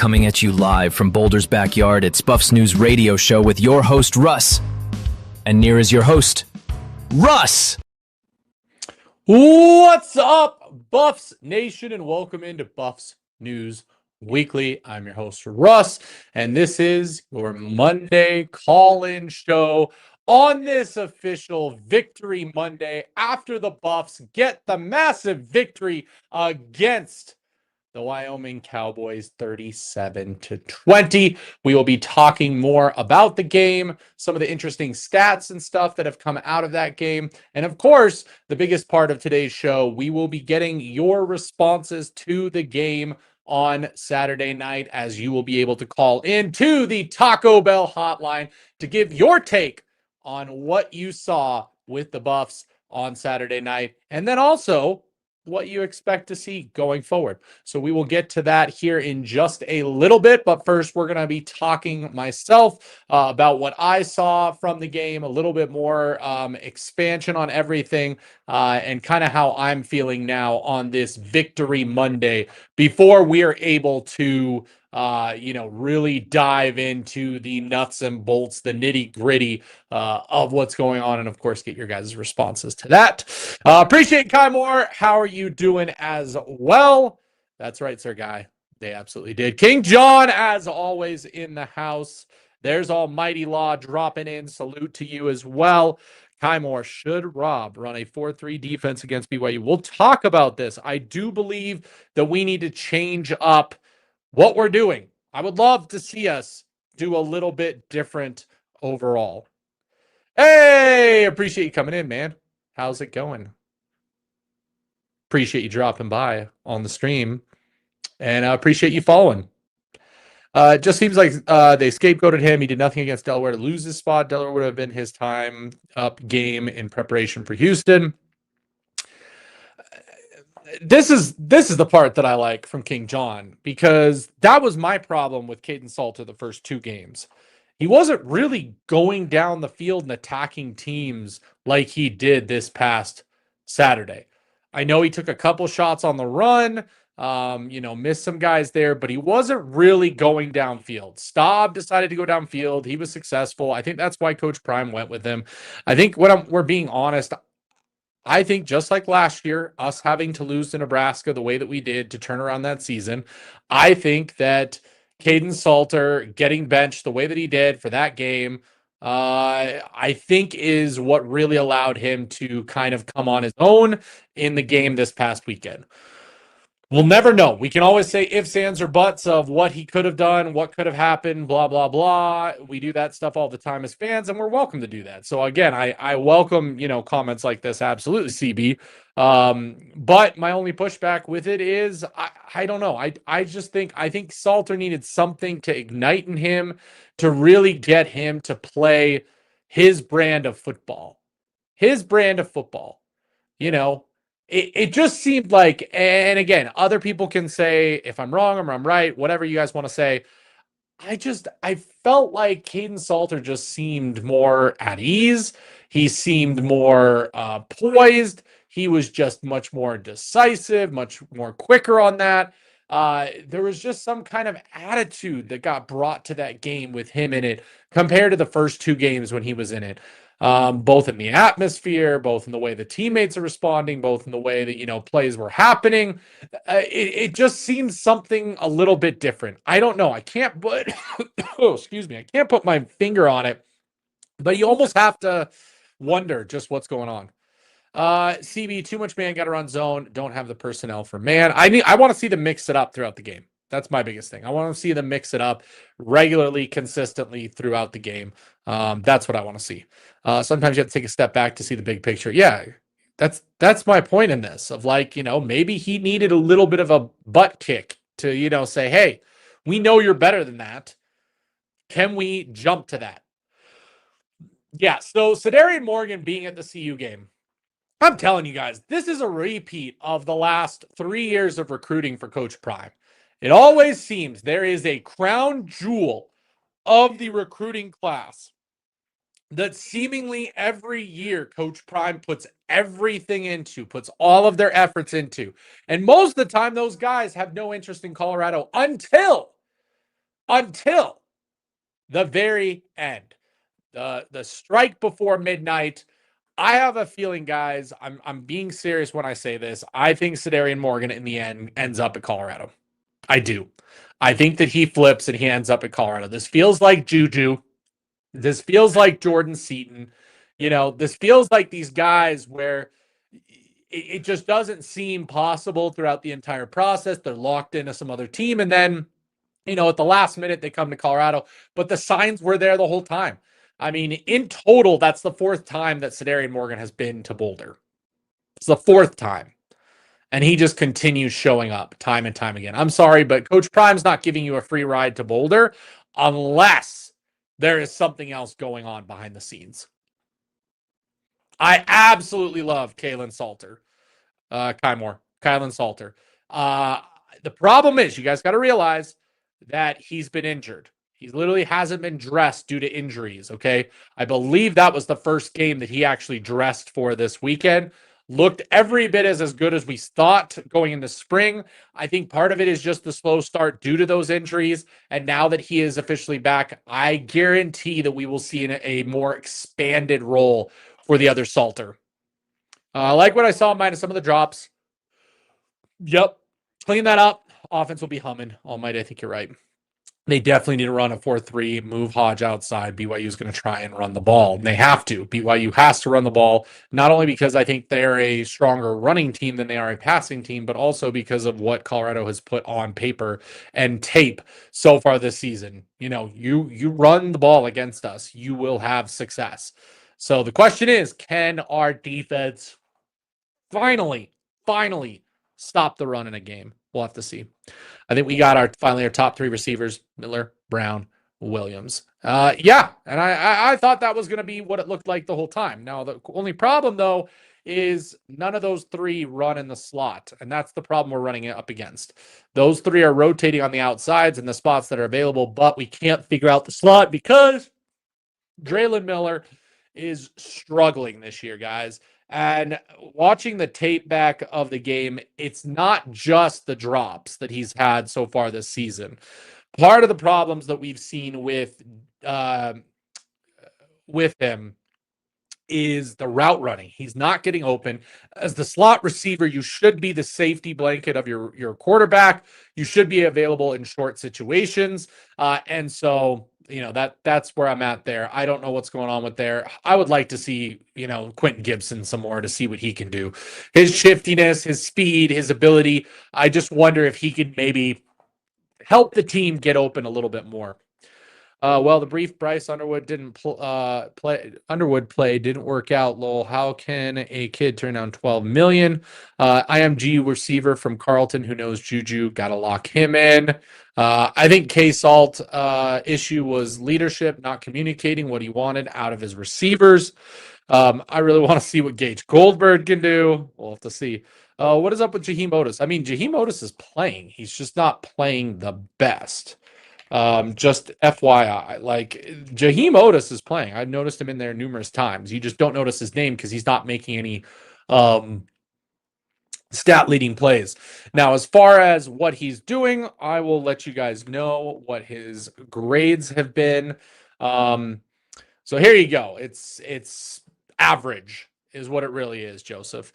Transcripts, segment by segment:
coming at you live from Boulder's backyard. It's Buffs News Radio Show with your host, Russ. And near is your host, Russ. What's up, Buffs Nation, and welcome into Buffs News Weekly. I'm your host, Russ, and this is your Monday call-in show on this official Victory Monday after the Buffs get the massive victory against the Wyoming Cowboys 37-20. We will be talking more about the game, some of the interesting stats and stuff that have come out of that game. And of course, the biggest part of today's show, we will be getting your responses to the game on Saturday night, as you will be able to call in to the Taco Bell Hotline to give your take on what you saw with the Buffs on Saturday night. And then also what you expect to see going forward. So we will get to that here in just a little bit, but first we're going to be talking myself about what I saw from the game, a little bit more expansion on everything, and kind of how I'm feeling now on this Victory Monday before we are able to really dive into the nuts and bolts, the nitty gritty of what's going on, and of course get your guys' responses to that. Appreciate Kai Moore. How are you doing as well? That's right, Sir Guy. They absolutely did. King John, as always, in the house. There's Almighty Law dropping in. Salute to you as well. Kai Moore, should Rob run a 4-3 defense against BYU? We'll talk about this. I do believe that we need to change up what we're doing. I would love to see us do a little bit different overall. Hey, appreciate you coming in, man. How's it going? Appreciate you dropping by on the stream, and I appreciate you following. It just seems like they scapegoated him. He did nothing against Delaware to lose his spot. Delaware would have been his time up game in preparation for Houston. This is the part that I like from King John, because that was my problem with Caden Salter the first two games. He wasn't really going down the field and attacking teams like he did this past Saturday. I know he took a couple shots on the run, missed some guys there, but he wasn't really going downfield. Staub decided to go downfield. He was successful. I think that's why Coach Prime went with him. I think we're being honest, I think just like last year, us having to lose to Nebraska the way that we did to turn around that season, I think that Caden Salter getting benched the way that he did for that game, I think is what really allowed him to kind of come on his own in the game this past weekend. We'll never know. We can always say ifs, ands, or buts of what he could have done, what could have happened, blah, blah, blah. We do that stuff all the time as fans, and we're welcome to do that. So again, I welcome, comments like this. Absolutely, CB. But my only pushback with it is, I don't know. I think Salter needed something to ignite in him to really get him to play his brand of football. It just seemed like, and again, other people can say if I'm wrong or I'm right, whatever you guys want to say. I felt like Caden Salter just seemed more at ease. He seemed more poised. He was just much more decisive, much more quicker on that. There was just some kind of attitude that got brought to that game with him in it compared to the first two games when he was in it. Both in the atmosphere, both in the way the teammates are responding, both in the way that, plays were happening. It just seems something a little bit different. I don't know. I can't put, I can't put my finger on it, but you almost have to wonder just what's going on. CB, too much man, got to run zone. Don't have the personnel for man. I want to see them mix it up throughout the game. That's my biggest thing. I want to see them mix it up regularly, consistently throughout the game. That's what I want to see. Sometimes you have to take a step back to see the big picture. Yeah, that's my point in this of maybe he needed a little bit of a butt kick to, say, hey, we know you're better than that. Can we jump to that? Yeah, so Sadarian Morgan being at the CU game, I'm telling you guys, this is a repeat of the last 3 years of recruiting for Coach Prime. It always seems there is a crown jewel of the recruiting class that seemingly every year Coach Prime puts everything into, puts all of their efforts into. And most of the time, those guys have no interest in Colorado until until the very end. The strike before midnight. I have a feeling, guys, I'm being serious when I say this. I think Cedarian Morgan in the end ends up at Colorado. I do. I think that he flips and he ends up at Colorado. This feels like Juju. This feels like Jordan Seaton. This feels like these guys where it just doesn't seem possible throughout the entire process. They're locked into some other team. And then, at the last minute, they come to Colorado. But the signs were there the whole time. I mean, in total, that's the fourth time that Cedarian Morgan has been to Boulder. It's the fourth time. And he just continues showing up time and time again. I'm sorry, but Coach Prime's not giving you a free ride to Boulder unless there is something else going on behind the scenes. I absolutely love Kylan Salter. Kylan Salter. The problem is, you guys got to realize that he's been injured. He literally hasn't been dressed due to injuries, okay? I believe that was the first game that he actually dressed for this weekend. Looked every bit as good as we thought going into spring. I think part of it is just the slow start due to those injuries. And now that he is officially back, I guarantee that we will see a more expanded role for the other Salter. I like what I saw minus some of the drops. Yep. Clean that up. Offense will be humming. Almighty, I think you're right. They definitely need to run a 4-3, move Hodge outside. BYU is going to try and run the ball. And they have to. BYU has to run the ball, not only because I think they're a stronger running team than they are a passing team, but also because of what Colorado has put on paper and tape so far this season. You run the ball against us, you will have success. So the question is, can our defense finally stop the run in a game? We'll have to see. I think we got finally our top three receivers: Miller, Brown, Williams. Yeah, and I thought that was going to be what it looked like the whole time. Now, the only problem, though, is none of those three run in the slot, and that's the problem we're running it up against. Those three are rotating on the outsides in the spots that are available, but we can't figure out the slot because Draylon Miller is struggling this year, guys. And watching the tape back of the game, it's not just the drops that he's had so far this season. Part of the problems that we've seen with him is the route running. He's not getting open. As the slot receiver, you should be the safety blanket of your quarterback. You should be available in short situations. And so, that's where I'm at there. I don't know what's going on with there. I would like to see, Quentin Gibson some more to see what he can do. His shiftiness, his speed, his ability. I just wonder if he could maybe help the team get open a little bit more. The brief Bryce Underwood didn't play. Underwood play didn't work out. Lowell, how can a kid turn down $12 million? IMG receiver from Carleton who knows Juju, got to lock him in. I think K-Salt issue was leadership, not communicating what he wanted out of his receivers. I really want to see what Gage Goldberg can do. We'll have to see. What is up with Jaheim Otis? I mean, Jaheim Otis is playing. He's just not playing the best. Just FYI, like Jaheim Otis is playing. I've noticed him in there numerous times. You just don't notice his name because he's not making any stat leading plays. Now, as far as what he's doing, I will let you guys know what his grades have been. So here you go. It's average is what it really is, Joseph.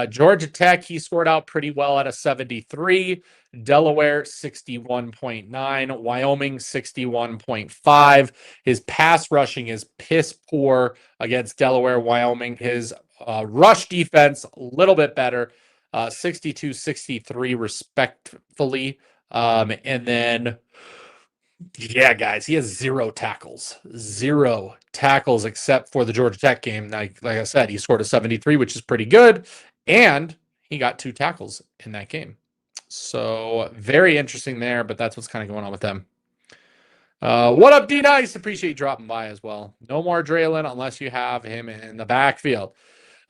Georgia Tech, he scored out pretty well at a 73. Delaware, 61.9. Wyoming, 61.5. His pass rushing is piss poor against Delaware, Wyoming. His rush defense, a little bit better, 62-63 respectfully. And then, yeah, guys, he has zero tackles except for the Georgia Tech game. Like I said, he scored a 73, which is pretty good. And he got 2 tackles in that game. So very interesting there, but that's what's kind of going on with them. What up, D-Nice? Appreciate you dropping by as well. No more Draylon unless you have him in the backfield.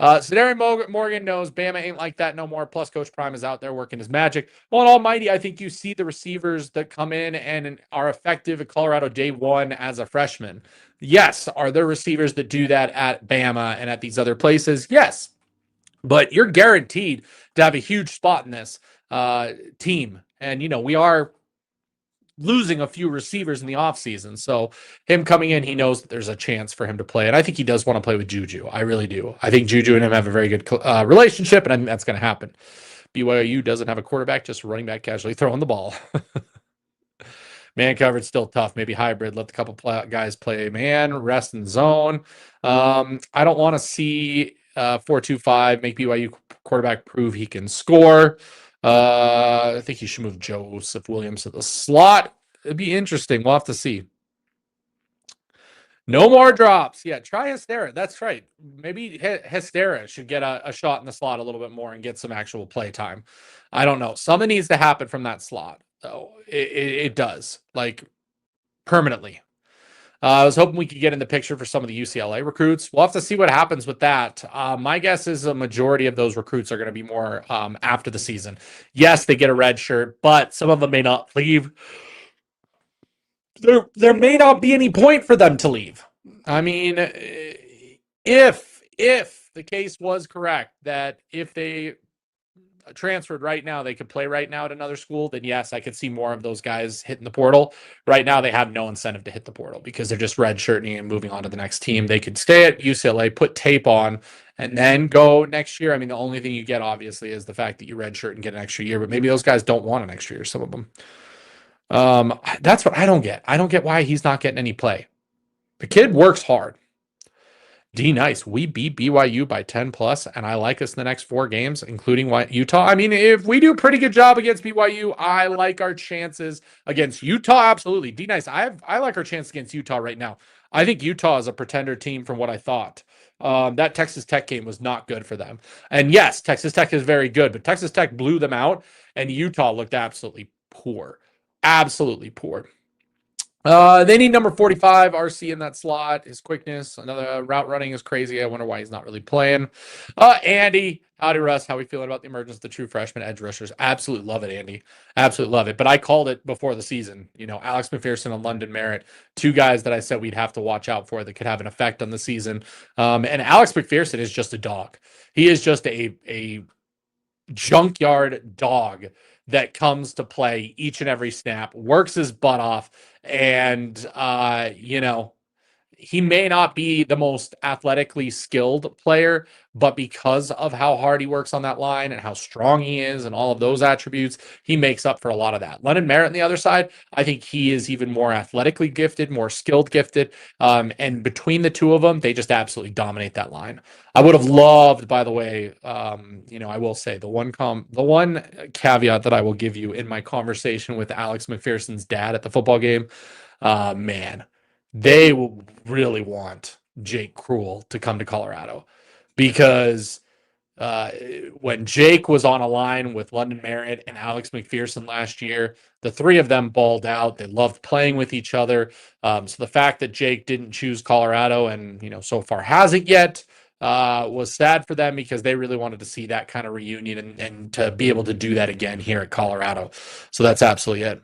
Cedarian Morgan knows Bama ain't like that no more. Plus, Coach Prime is out there working his magic. Well, and almighty, I think you see the receivers that come in and are effective at Colorado day one as a freshman. Yes. Are there receivers that do that at Bama and at these other places? Yes. But you're guaranteed to have a huge spot in this team. And, we are losing a few receivers in the offseason. So him coming in, he knows that there's a chance for him to play. And I think he does want to play with Juju. I really do. I think Juju and him have a very good relationship, and I think that's going to happen. BYU doesn't have a quarterback, just running back casually throwing the ball. Man coverage still tough. Maybe hybrid. Let the couple guys play man, rest and zone. I don't want to see 4-2-5 make BYU quarterback prove he can score. I think he should move Joseph Williams to the slot. It'd be interesting. We'll have to see. No more drops. Yeah, try Hestera. That's right. Maybe Hestera should get a shot in the slot a little bit more and get some actual play time. I don't know. Something needs to happen from that slot, though. It does, like, permanently. I was hoping we could get in the picture for some of the UCLA recruits. We'll have to see what happens with that. My guess is a majority of those recruits are going to be more after the season. Yes, they get a red shirt, but some of them may not leave. There may not be any point for them to leave. I mean, if the case was correct that if they transferred right now, they could play right now at another school, then yes, I could see more of those guys hitting the portal. Right now, they have no incentive to hit the portal because they're just redshirting and moving on to the next team. They could stay at UCLA, put tape on, and then go next year. I mean, the only thing you get, obviously, is the fact that you redshirt and get an extra year, but maybe those guys don't want an extra year, some of them. That's what I don't get. I don't get why he's not getting any play. The kid works hard. D nice. We beat BYU by 10 plus, and I like us in the next 4 games, including Utah. I mean, if we do a pretty good job against BYU, I like our chances against Utah. Absolutely. D nice. I like our chances against Utah right now. I think Utah is a pretender team from what I thought. That Texas Tech game was not good for them. And yes, Texas Tech is very good, but Texas Tech blew them out, and Utah looked absolutely poor. Absolutely poor. They need number 45, RC in that slot. His quickness, another route running is crazy. I wonder why he's not really playing. Andy, howdy Russ. How are we feeling about the emergence of the true freshman edge rushers? Absolutely love it, Andy. Absolutely love it. But I called it before the season. You know, Alex McPherson and London Merritt, 2 guys that I said we'd have to watch out for that could have an effect on the season. And Alex McPherson is just a dog. He is just a junkyard dog that comes to play each and every snap, works his butt off, and you know, he may not be the most athletically skilled player, but because of how hard he works on that line and how strong he is and all of those attributes, he makes up for a lot of that. Lennon Merritt on the other side, I think he is even more athletically gifted, more skilled gifted. And between the two of them, they just absolutely dominate that line. I would have loved, by the way, you know, I will say the one caveat that I will give you in my conversation with Alex McPherson's dad at the football game, man, they really want Jake Cruel to come to Colorado because when Jake was on a line with London Merritt and Alex McPherson last year, the 3 of them balled out. They loved playing with each other. So the fact that Jake didn't choose Colorado and, you know, so far hasn't yet, was sad for them because they really wanted to see that kind of reunion and to be able to do that again here at Colorado. So that's absolutely it.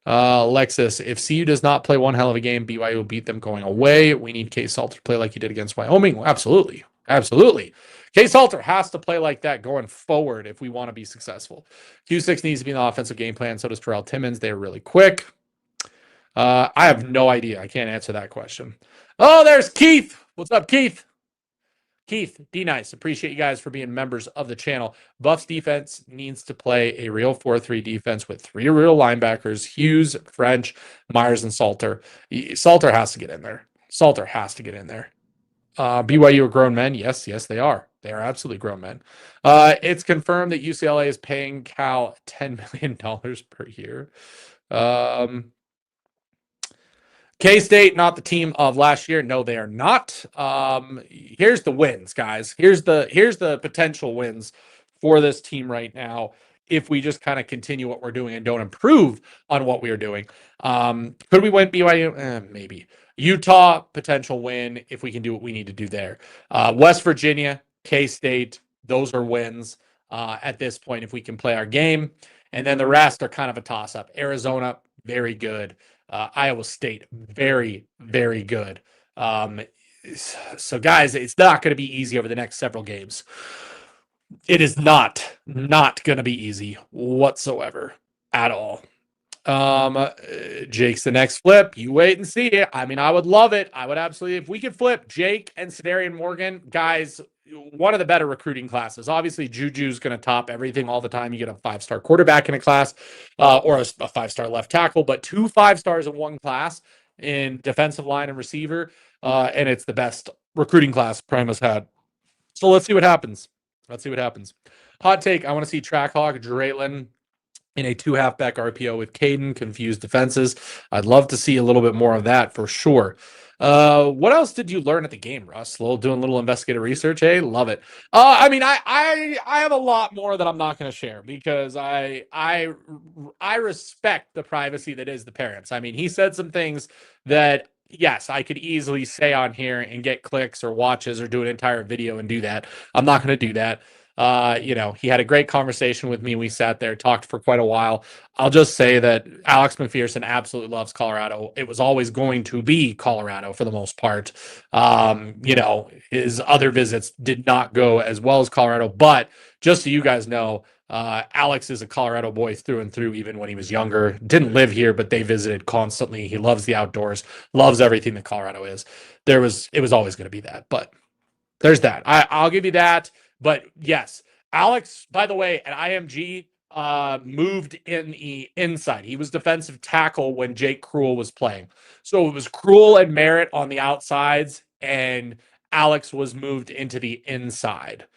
Alexis, if CU does not play one hell of a game, BYU will beat them going away. We need Case Salter to play like he did against Wyoming. Well, absolutely. Absolutely. Case Salter has to play like that going forward if we want to be successful. Q6 needs to be in the offensive game plan. So does Terrell Timmons. They are really quick. I have no idea. I can't answer that question. Oh, there's Keith. What's up, Keith? Keith, D-Nice, appreciate you guys for being members of the channel. Buffs defense needs to play a real 4-3 defense with 3 real linebackers, Hughes, French, Myers, and Salter. Salter has to get in there. Salter has to get in there. BYU are grown men? Yes, they are. They are absolutely grown men. It's confirmed that UCLA is paying Cal $10 million per year. K-State, not the team of last year. No, they are not. Here's the wins, guys. Here's the potential wins for this team right now if we just kind of continue what we're doing and don't improve on what we are doing. Could we win BYU? Maybe. Utah, potential win if we can do what we need to do there. West Virginia, K-State, those are wins at this point if we can play our game. And then the rest are kind of a toss-up. Arizona, very good. Iowa State, very, very good. So, guys, it's not going to be easy over the next several games. It is not going to be easy whatsoever at all. Jake's the next flip. You wait and see. I mean, I would love it. I would absolutely, if we could flip Jake and Sedarian Morgan, guys, one of the better recruiting classes. Obviously, Juju's going to top everything all the time. You get a 5-star quarterback in a class, or a 5-star left tackle, but 2 5-stars in one class in defensive line and receiver. And it's the best recruiting class Prime has had. So let's see what happens. Let's see what happens. Hot take. I want to see Trackhawk, Draylen in a 2 halfback RPO with Caden, confused defenses. I'd love to see a little bit more of that for sure. What else did you learn at the game, Russ? Doing a little investigative research. Hey, love it. I mean, I have a lot more that I'm not going to share because I respect the privacy that is the parents. I mean, he said some things that yes, I could easily say on here and get clicks or watches or do an entire video and do that. I'm not going to do that. He had a great conversation with me. We sat there, talked for quite a while. I'll just say that Alex McPherson absolutely loves Colorado. It was always going to be Colorado for the most part. His other visits did not go as well as Colorado, but just so you guys know, Alex is a Colorado boy through and through, even when he was younger. Didn't live here, but they visited constantly. He loves the outdoors, loves everything that Colorado is. It was always going to be that, but there's that. I'll give you that. But yes, Alex, by the way, at IMG, moved in the inside. He was defensive tackle when Jake Cruel was playing. So it was Cruel and Merritt on the outsides, and Alex was moved into the inside.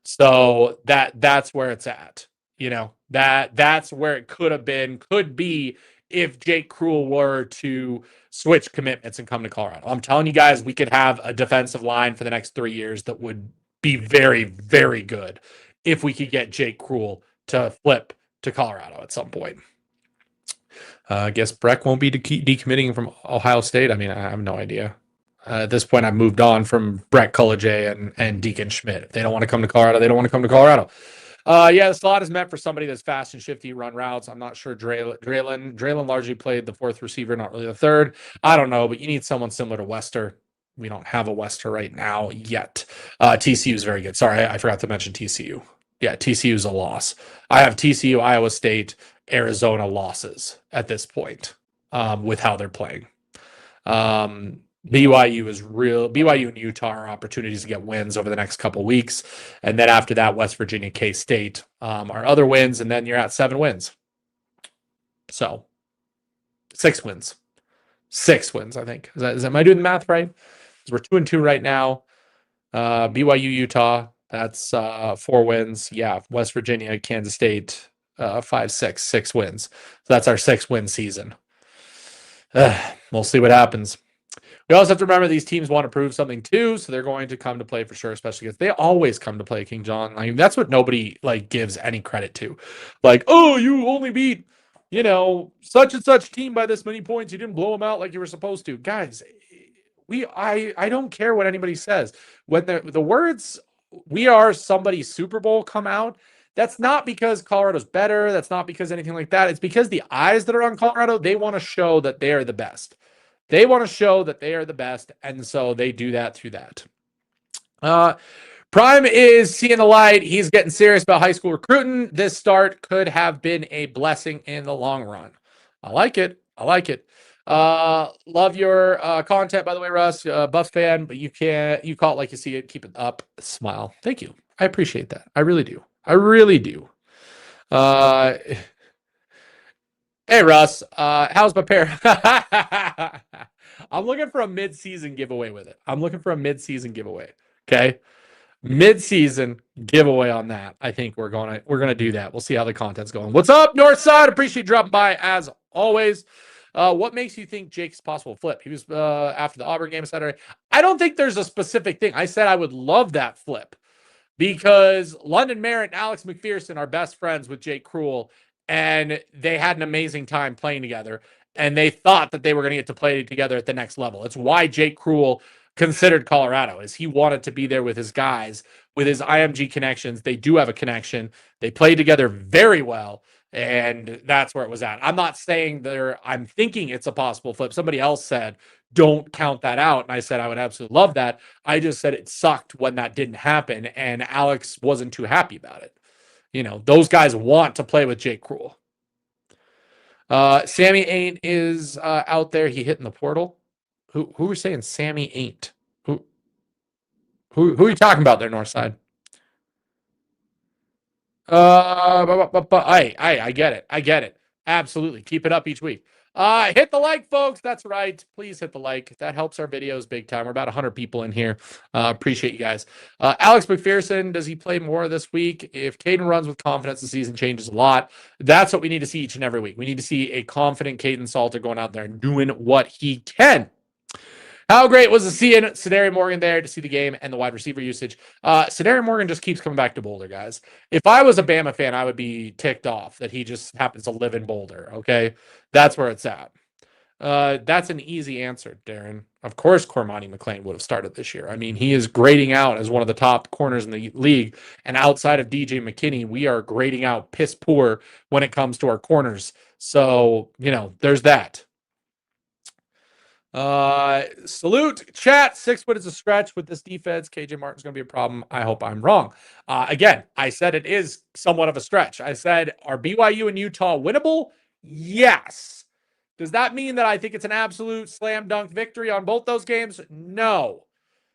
So that's where it's at. That's where it could be if Jake Cruel were to switch commitments and come to Colorado. I'm telling you guys, we could have a defensive line for the next 3 years that would be very, very good if we could get Jake Cruel to flip to Colorado at some point. I guess Breck won't be decommitting from Ohio State. I mean, I have no idea. At this point, I've moved on from Breck Cullejay and Deacon Schmidt. If they don't want to come to Colorado, they don't want to come to Colorado. The slot is meant for somebody that's fast and shifty, run routes. I'm not sure Draylen largely played the 4th receiver, not really the 3rd. I don't know, but you need someone similar to Wester. We don't have a Wester right now yet. TCU is very good. Sorry, I forgot to mention TCU. Yeah, TCU is a loss. I have TCU, Iowa State, Arizona losses at this point with how they're playing. BYU is real. BYU and Utah are opportunities to get wins over the next couple weeks. And then after that, West Virginia, K-State are other wins. And then you're at 7 wins. So 6 wins. 6 wins, I think. Am I doing the math right? We're 2-2 right now. BYU, Utah, that's 4 wins. Yeah, West Virginia, Kansas State, 6 wins. So that's our 6-win season. We'll see what happens. We also have to remember these teams want to prove something too, so they're going to come to play for sure, especially because they always come to play, King John. I mean, that's what nobody gives any credit to. Oh, you only beat such and such team by this many points. You didn't blow them out like you were supposed to. Guys, I don't care what anybody says. When the words "we are somebody's Super Bowl" come out, that's not because Colorado's better. That's not because anything like that. It's because the eyes that are on Colorado, they want to show that they are the best. They want to show that they are the best, and so they do that through that. Prime is seeing the light. He's getting serious about high school recruiting. This start could have been a blessing in the long run. I like it. Love your content, by the way, Russ. Buff fan, but you call it like you see it. Keep it up. Smile. Thank you. I appreciate that. I really do. Hey, Russ. How's my pair? I'm looking for a mid-season giveaway with it. Okay. Mid-season giveaway on that. I think we're gonna do that. We'll see how the content's going. What's up, Northside? Appreciate you dropping by as always. What makes you think Jake's possible flip? He was after the Auburn game Saturday. I don't think there's a specific thing. I said I would love that flip because London Merritt and Alex McPherson are best friends with Jake Cruel, and they had an amazing time playing together. And they thought that they were going to get to play together at the next level. It's why Jake Cruel considered Colorado, is he wanted to be there with his guys, with his IMG connections. They do have a connection. They played together very well, and that's where it was at. I'm not saying I'm thinking it's a possible flip. Somebody else said, don't count that out. And I said, I would absolutely love that. I just said it sucked when that didn't happen, and Alex wasn't too happy about it. Those guys want to play with Jake Cruel. Sammy Ain't is out there. He hitting the portal. Who are saying Sammy Ain't? Who are you talking about there, Northside? I get it. I get it. Absolutely. Keep it up each week. Hit the like, folks. That's right. Please hit the like. That helps our videos big time. We're about 100 people in here. Appreciate you guys. Alex McPherson, does he play more this week? If Caden runs with confidence, the season changes a lot. That's what we need to see each and every week. We need to see a confident Caden Salter going out there and doing what he can. How great was to see Sedary Morgan there to see the game and the wide receiver usage? Sedary Morgan just keeps coming back to Boulder, guys. If I was a Bama fan, I would be ticked off that he just happens to live in Boulder, okay? That's where it's at. That's an easy answer, Darren. Of course, Cormani McClain would have started this year. I mean, he is grading out as one of the top corners in the league. And outside of DJ McKinney, we are grading out piss poor when it comes to our corners. So, there's that. Salute chat. 6 foot is a stretch with this defense. KJ Martin's going to be a problem. I hope I'm wrong. Again, I said it is somewhat of a stretch. I said, are BYU and Utah winnable? Yes. Does that mean that I think it's an absolute slam dunk victory on both those games? No.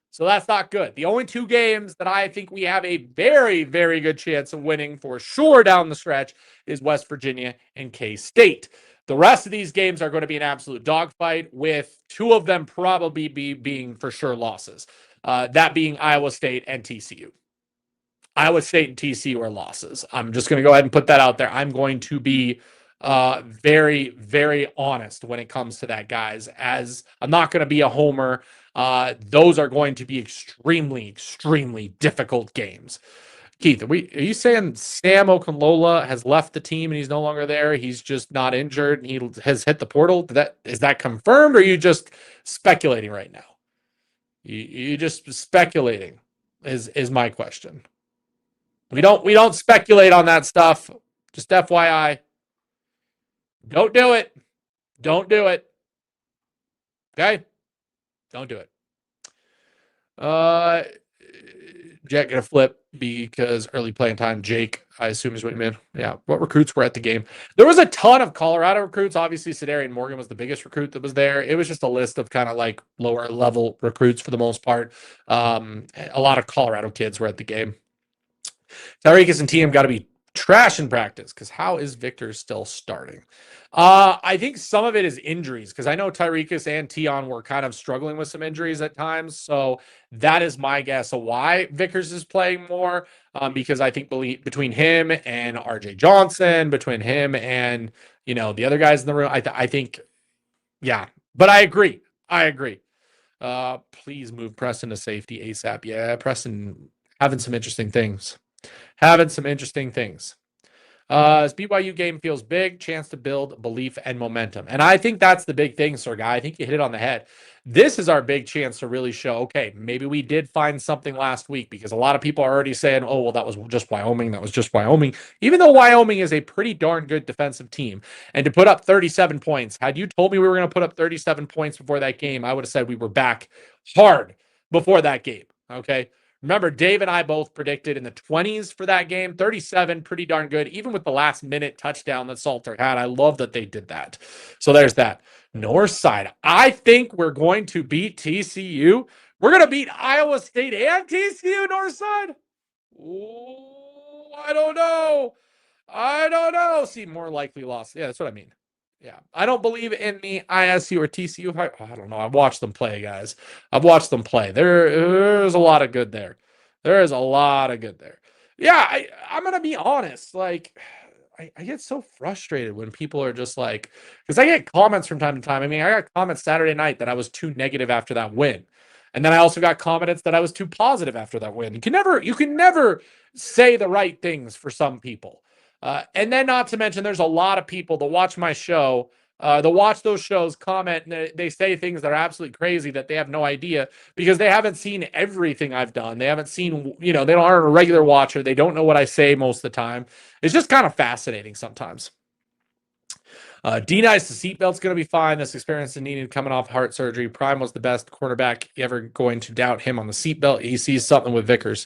So that's not good. The only 2 games that I think we have a very, very good chance of winning for sure down the stretch is West Virginia and K-State. The rest of these games are going to be an absolute dogfight, with 2 of them probably being for sure losses. That being Iowa State and TCU. Iowa State and TCU are losses. I'm just going to go ahead and put that out there. I'm going to be very, very honest when it comes to that, guys, as I'm not going to be a homer. Those are going to be extremely, extremely difficult games. Keith, are you saying Sam Okunlola has left the team and he's no longer there? He's just not injured and he has hit the portal? Is that confirmed, or are you just speculating right now? You just speculating is my question. We don't speculate on that stuff. Just FYI. Don't do it. Don't do it. Okay? Don't do it. Jack gonna flip because early playing time. Jake, I assume, is what you meant. Yeah. What recruits were at the game? There was a ton of Colorado recruits. Obviously, Sedarian Morgan was the biggest recruit that was there. It was just a list of kind of like lower level recruits for the most part. A lot of Colorado kids were at the game. Tyrekus and TM got to be trash in practice, because how is Victor still starting? I think some of it is injuries, because I know Tyrekus and Tion were kind of struggling with some injuries at times. So that is my guess of why Vickers is playing more, because I think between him and RJ Johnson, between him and, the other guys in the room, I think, yeah. But I agree. Please move Preston to safety ASAP. Yeah, Preston having some interesting things. This BYU game feels big, chance to build belief and momentum. And I think that's the big thing, Sir Guy. I think you hit it on the head. This is our big chance to really show, okay, maybe we did find something last week, because a lot of people are already saying, oh, well, that was just Wyoming. Even though Wyoming is a pretty darn good defensive team. And to put up 37 points, had you told me we were going to put up 37 points before that game, I would have said we were back hard before that game. Okay. Remember, Dave and I both predicted in the 20s for that game. 37, pretty darn good, even with the last minute touchdown that Salter had. I love that they did that. So there's that. North side. I think we're going to beat TCU. We're going to beat Iowa State and TCU, North side. Ooh, I don't know. See, more likely loss. Yeah, that's what I mean. Yeah, I don't believe in the ISU or TCU. I don't know. I've watched them play, guys. There's a lot of good there. Yeah, I'm going to be honest. Like, I get so frustrated when people are just like, because I get comments from time to time. I mean, I got comments Saturday night that I was too negative after that win. And then I also got comments that I was too positive after that win. You can never say the right things for some people. And then, not to mention, there's a lot of people that watch my show, that watch those shows, comment, and they say things that are absolutely crazy that they have no idea, because they haven't seen everything I've done. They haven't seen, they aren't a regular watcher. They don't know what I say most of the time. It's just kind of fascinating sometimes. D-Nice, the seatbelt's going to be fine. This experience is needed coming off heart surgery. Prime was the best quarterback. You ever going to doubt him on the seatbelt? He sees something with Vickers.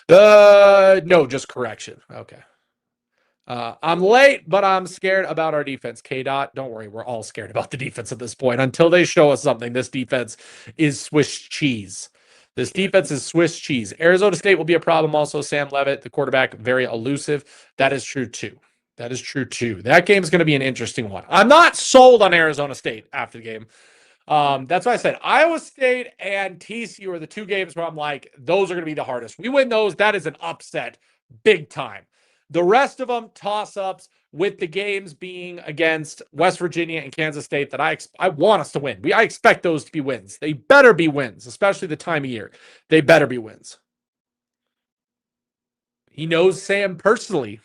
No, just correction. Okay. I'm late, but I'm scared about our defense. K-Dot, don't worry. We're all scared about the defense at this point. Until they show us something, this defense is Swiss cheese. This defense is Swiss cheese. Arizona State will be a problem also. Sam Levitt, the quarterback, very elusive. That is true, too. That is true, too. That game is going to be an interesting one. I'm not sold on Arizona State after the game. That's why I said Iowa State and TCU are the two games where I'm like, those are going to be the hardest. We win those, that is an upset big time. The rest of them, toss-ups, with the games being against West Virginia and Kansas State that I want us to win. I expect those to be wins. They better be wins, especially the time of year. They better be wins. He knows Sam personally.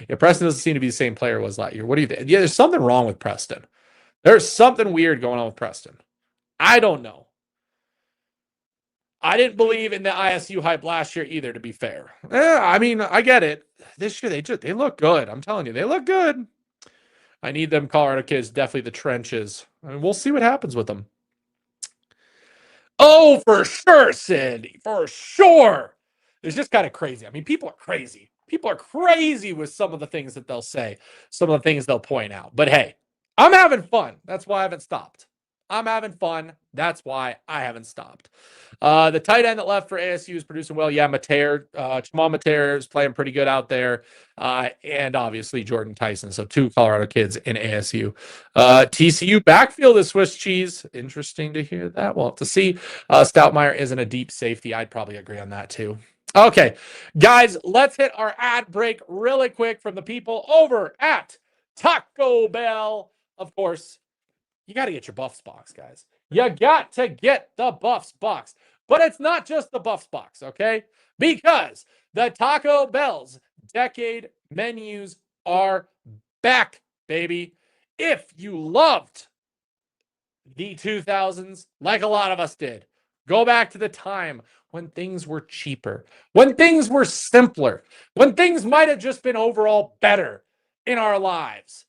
Yeah, Preston doesn't seem to be the same player was last year. What do you think? Yeah, there's something wrong with Preston. There's something weird going on with Preston. I don't know. I didn't believe in the ISU hype last year either, to be fair. I mean, I get it. This year, they look good. I'm telling you, they look good. I need them Colorado kids, definitely the trenches. I mean, we'll see what happens with them. Oh, for sure, Sid. For sure. It's just kind of crazy. I mean, people are crazy. People are crazy with some of the things that they'll say, some of the things they'll point out. But hey, I'm having fun. That's why I haven't stopped. I'm having fun. That's why I haven't stopped. The tight end that left for ASU is producing well. Yeah, Mateer, Jamal Mateer is playing pretty good out there. And obviously Jordan Tyson. So two Colorado kids in ASU. TCU backfield is Swiss cheese. Interesting to hear that. We'll have to see. Stoutmeyer isn't a deep safety. I'd probably agree on that too. Okay, guys, let's hit our ad break really quick from the people over at Taco Bell. Of course, you got to get your Buffs box, guys. You got to get the Buffs box. But it's not just the Buffs box, okay? Because the Taco Bell's decade menus are back, baby. If you loved the 2000s, like a lot of us did, go back to the time when things were cheaper, when things were simpler, when things might have just been overall better in our lives.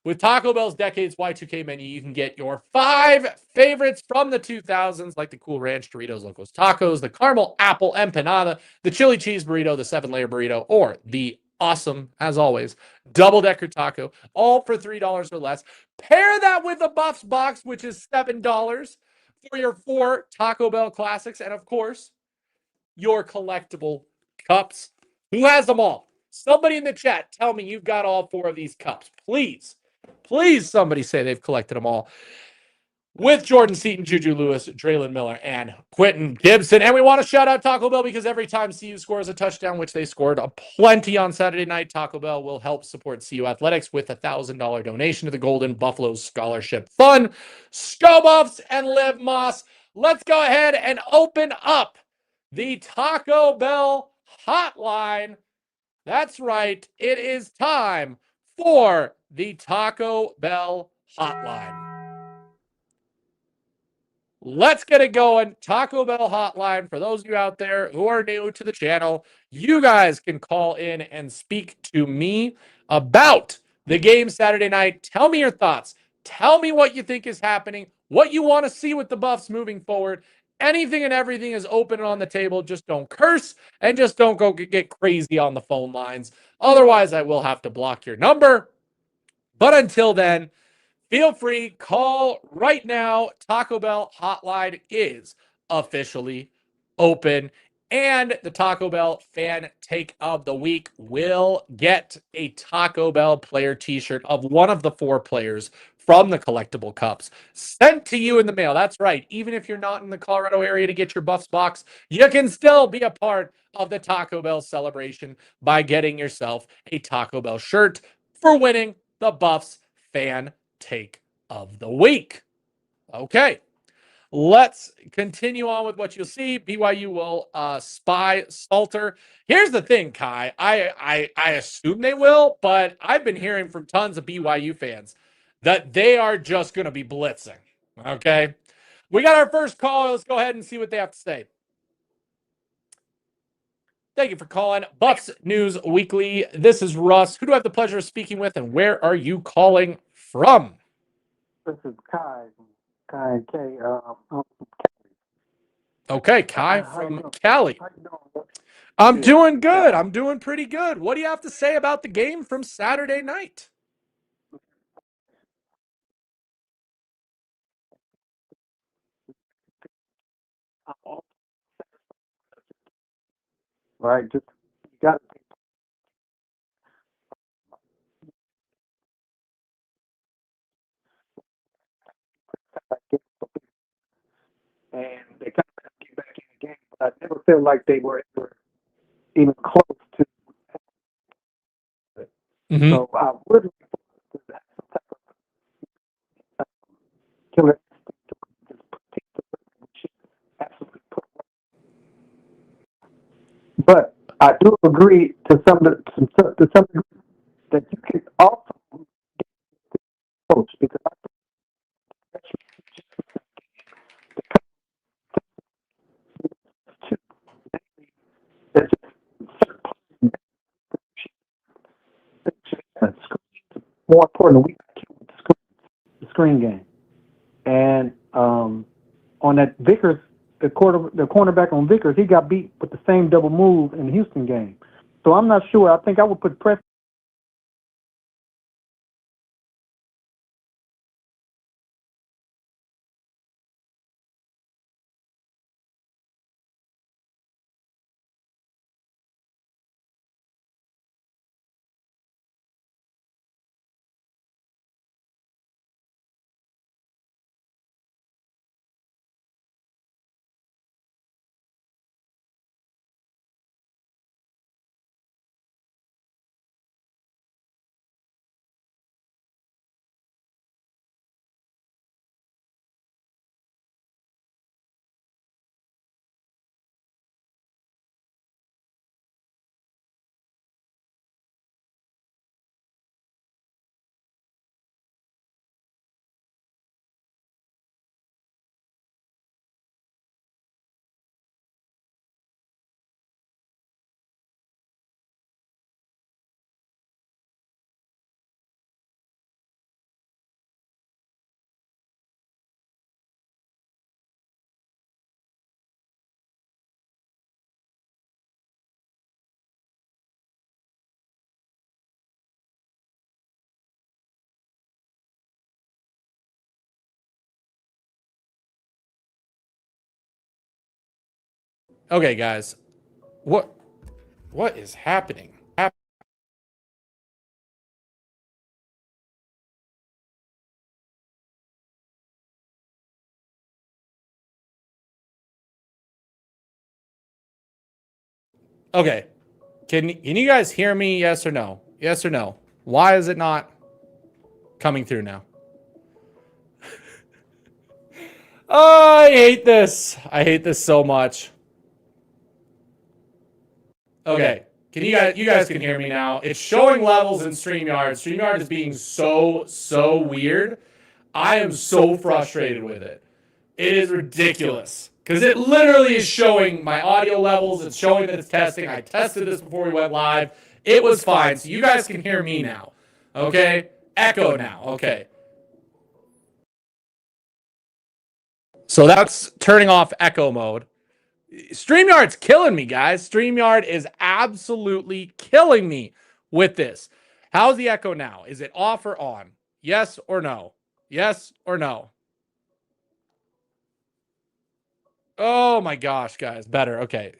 With Taco Bell's Decades Y2K menu, you can get your 5 favorites from the 2000s, like the Cool Ranch Doritos Locos Tacos, the Caramel Apple Empanada, the Chili Cheese Burrito, the 7-layer burrito, or the awesome, as always, Double Decker Taco, all for $3 or less. Pair that with the Buffs box, which is $7 for your 4 Taco Bell classics, and of course, your collectible cups. Who has them all? Somebody in the chat, tell me you've got all 4 of these cups. Please, please somebody say they've collected them all. With Jordan Seaton, Juju Lewis, Draylon Miller, and Quentin Gibson. And we want to shout out Taco Bell because every time CU scores a touchdown, which they scored plenty on Saturday night, Taco Bell will help support CU Athletics with a $1,000 donation to the Golden Buffaloes Scholarship Fund. Go Buffs and Liv Moss. Let's go ahead and open up the Taco Bell Hotline. That's right. It is time for the Taco Bell Hotline. Let's get it going. Taco Bell Hotline. For those of you out there who are new to the channel, you guys can call in and speak to me about the game Saturday night. Tell me your thoughts. Tell me what you think is happening, what you want to see with the Buffs moving forward. Anything and everything is open and on the table. Just don't curse and just don't go get crazy on the phone lines. Otherwise, I will have to block your number. But until then, feel free, call right now. Taco Bell Hotline is officially open. And the Taco Bell Fan Take of the Week will get a Taco Bell player t-shirt of one of the 4 players from the collectible cups sent to you in the mail. That's right. Even if you're not in the Colorado area to get your Buffs box, you can still be a part of the Taco Bell celebration by getting yourself a Taco Bell shirt for winning the Buffs Fan Take of the Week. Okay, let's continue on with what you'll see. BYU will spy Salter. Here's the thing, Kai. I assume they will, but I've been hearing from tons of BYU fans that they are just going to be blitzing. Okay, we got our first call. Let's go ahead and see what they have to say. Thank you for calling Buffs News Weekly. This is Russ. Who do I have the pleasure of speaking with, and where are you calling from? This is Kai and K. Okay, Kai from Cali. How you doing? I'm doing good. I'm doing pretty good. What do you have to say about the game from Saturday night? Right? Just you got to and they kind of get back in the game. But I never felt like they were ever even close to it. Mm-hmm. So I would like to have some type of killer instinct to just put teams to work and just absolutely put. But I do agree to some degree that you can also coach because I think that's just that's just more important. We got the screen game, and on that Vickers, the cornerback on Vickers, he got beat with the same double move in the Houston game. So I'm not sure. I think I would put press. Okay, guys. What is happening? Okay. Can you guys hear me? Yes or no? Yes or no? Why is it not coming through now? Oh, I hate this. I hate this so much. Okay. Can you guys can hear me now? It's showing levels in StreamYard. StreamYard is being so weird. I am so frustrated with it. It is ridiculous. Because it literally is showing my audio levels. It's showing that it's testing. I tested this before we went live. It was fine. So you guys can hear me now. Okay? Echo now. Okay. So that's turning off echo mode. StreamYard's killing me, guys. StreamYard is absolutely killing me with this. How's the echo now? Is it off or on? Yes or no? Yes or no? Oh my gosh, guys. Better. Okay.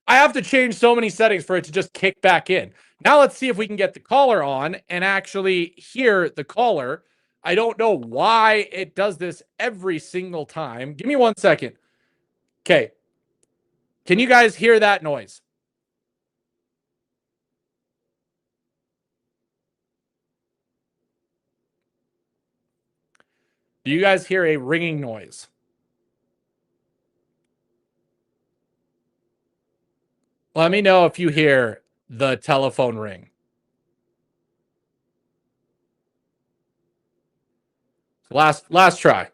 I have to change so many settings for it to just kick back in. Now let's see if we can get the caller on and actually hear the caller. I don't know why it does this every single time. Give me 1 second. Okay. Can you guys hear that noise? Do you guys hear a ringing noise? Let me know if you hear the telephone ring. Last try.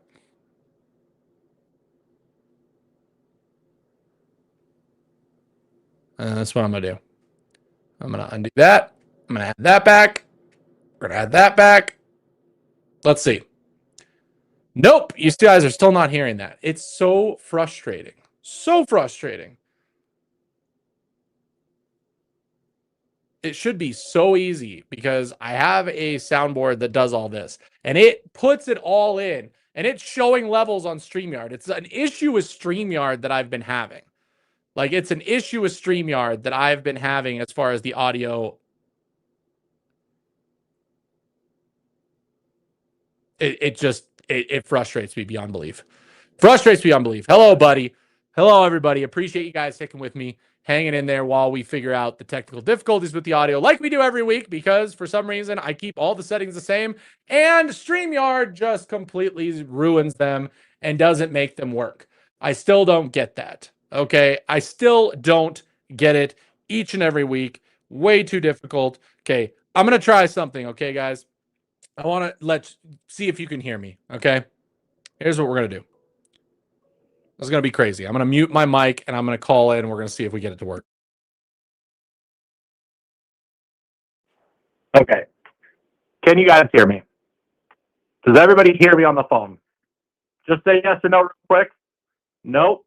That's what I'm gonna do. I'm gonna undo that. I'm gonna add that back. We're gonna add that back. Let's see. Nope, you guys are still not hearing that. It's so frustrating. So frustrating. it should be so easy because I have a soundboard that does all this and it puts it all in and it's showing levels on StreamYard. It's an issue with StreamYard that I've been having. Like it's an issue with StreamYard that I've been having as far as the audio. It frustrates me beyond belief. Frustrates me beyond belief. Hello, buddy. Hello, everybody. Appreciate you guys sticking with me, hanging in there while we figure out the technical difficulties with the audio like we do every week because for some reason I keep all the settings the same and StreamYard just completely ruins them and doesn't make them work. I still don't get that. Okay. I still don't get it each and every week. Way too difficult. Okay. I'm going to try something. Okay, guys. I want to see if you can hear me. Okay. Here's what we're going to do. It's going to be crazy. I'm going to mute my mic and I'm going to call in and we're going to see if we get it to work. Okay. Can you guys hear me? Does everybody hear me on the phone? Just say yes or no real quick. Nope.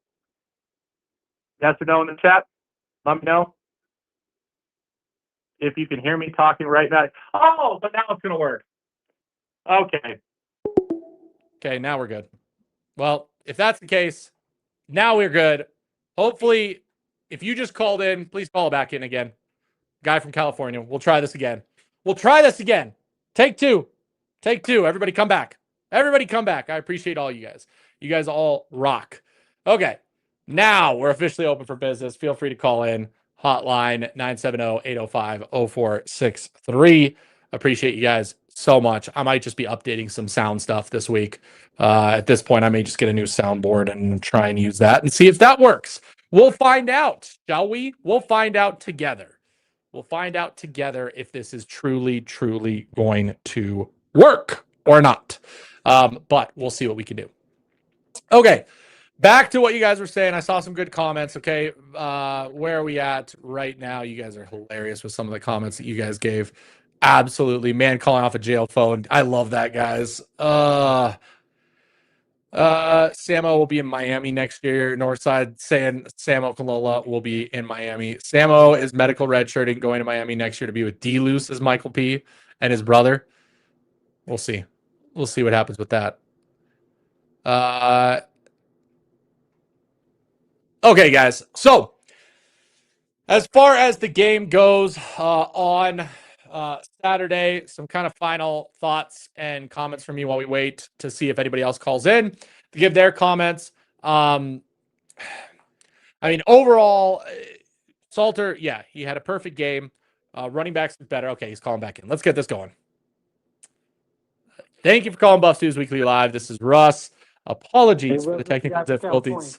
Yes or no in the chat. Let me know if you can hear me talking right now. Oh, but now it's going to work. Okay. Okay, now we're good. Well, if that's the case, now we're good. Hopefully, if you just called in, please call back in again. Guy from California. We'll try this again. We'll try this again. Take two. Take two. Everybody come back. Everybody come back. I appreciate all you guys. You guys all rock. Okay. Now we're officially open for business. Feel free to call in. Hotline 970-805-0463. Appreciate you guys so much. I might just be updating some sound stuff this week. At this point, I may just get a new soundboard and try and use that and see if that works. We'll find out, shall we? We'll find out together. We'll find out together if this is truly, truly going to work or not. But we'll see what we can do. Okay. Back to what you guys were saying. I saw some good comments. Okay. Where are we at right now? You guys are hilarious with some of the comments that you guys gave. Absolutely. Man calling off a jail phone. I love that, guys. Samo will be in Miami next year. Northside saying Samo Kalola will be in Miami. Samo is medical redshirting, going to Miami next year to be with D-Loose as Michael P. and his brother. We'll see. We'll see what happens with that. Okay, guys. So, as far as the game goes on Saturday, some kind of final thoughts and comments from me while we wait to see if anybody else calls in to give their comments. I mean, overall, Salter, yeah, he had a perfect game. Running backs is better. Okay, he's calling back in. Let's get this going. Thank you for calling Buffs News Weekly Live. This is Russ. Apologies for the technical difficulties.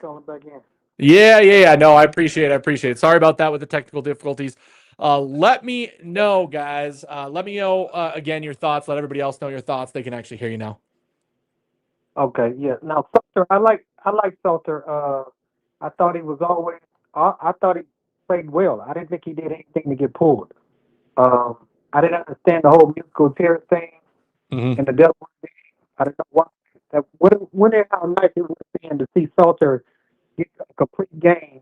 Yeah. No, I appreciate it. Sorry about that with the technical difficulties. Let me know, guys. Let me know again your thoughts. Let everybody else know your thoughts. They can actually hear you now. Okay, yeah. Now Salter, I like Salter. I thought he was always. I thought he played well. I didn't think he did anything to get pulled. I didn't understand the whole musical chair thing and the devil. I don't know why. When and how nice it would have been to see Salter get a complete game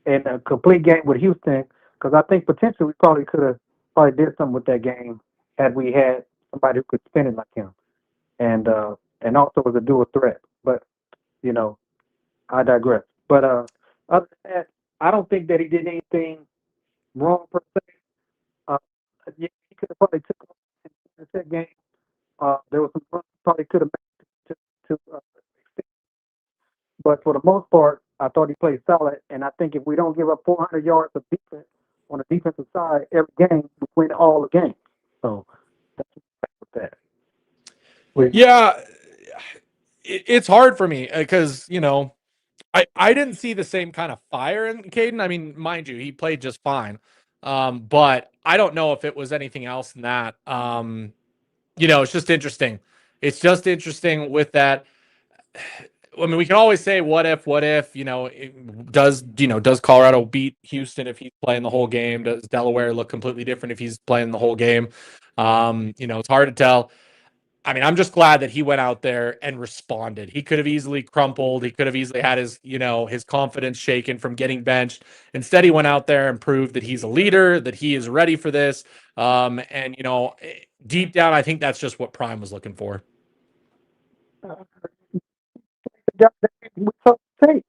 and a complete game with Houston, because I think potentially we probably could have did something with that game had we had somebody who could spin it like him, and also was a dual threat. But I digress. But other than that, I don't think that he did anything wrong per se. Yeah, he could have probably took that game. There was some runs probably could have made to but for the most part, I thought he played solid. And I think if we don't give up 400 yards of defense on the defensive side every game, we win all the games. So that's with that. Yeah, it's hard for me because I didn't see the same kind of fire in Caden. I mean, mind you, he played just fine. But I don't know if it was anything else than that. It's just interesting. It's just interesting with that. I mean, we can always say, what if, does Colorado beat Houston if he's playing the whole game? Does Delaware look completely different if he's playing the whole game? It's hard to tell. I'm just glad that he went out there and responded. He could have easily crumpled. He could have easily had his confidence shaken from getting benched. Instead, he went out there and proved that he's a leader, that he is ready for this. And deep down, I think that's just what Prime was looking for. We saw the tape.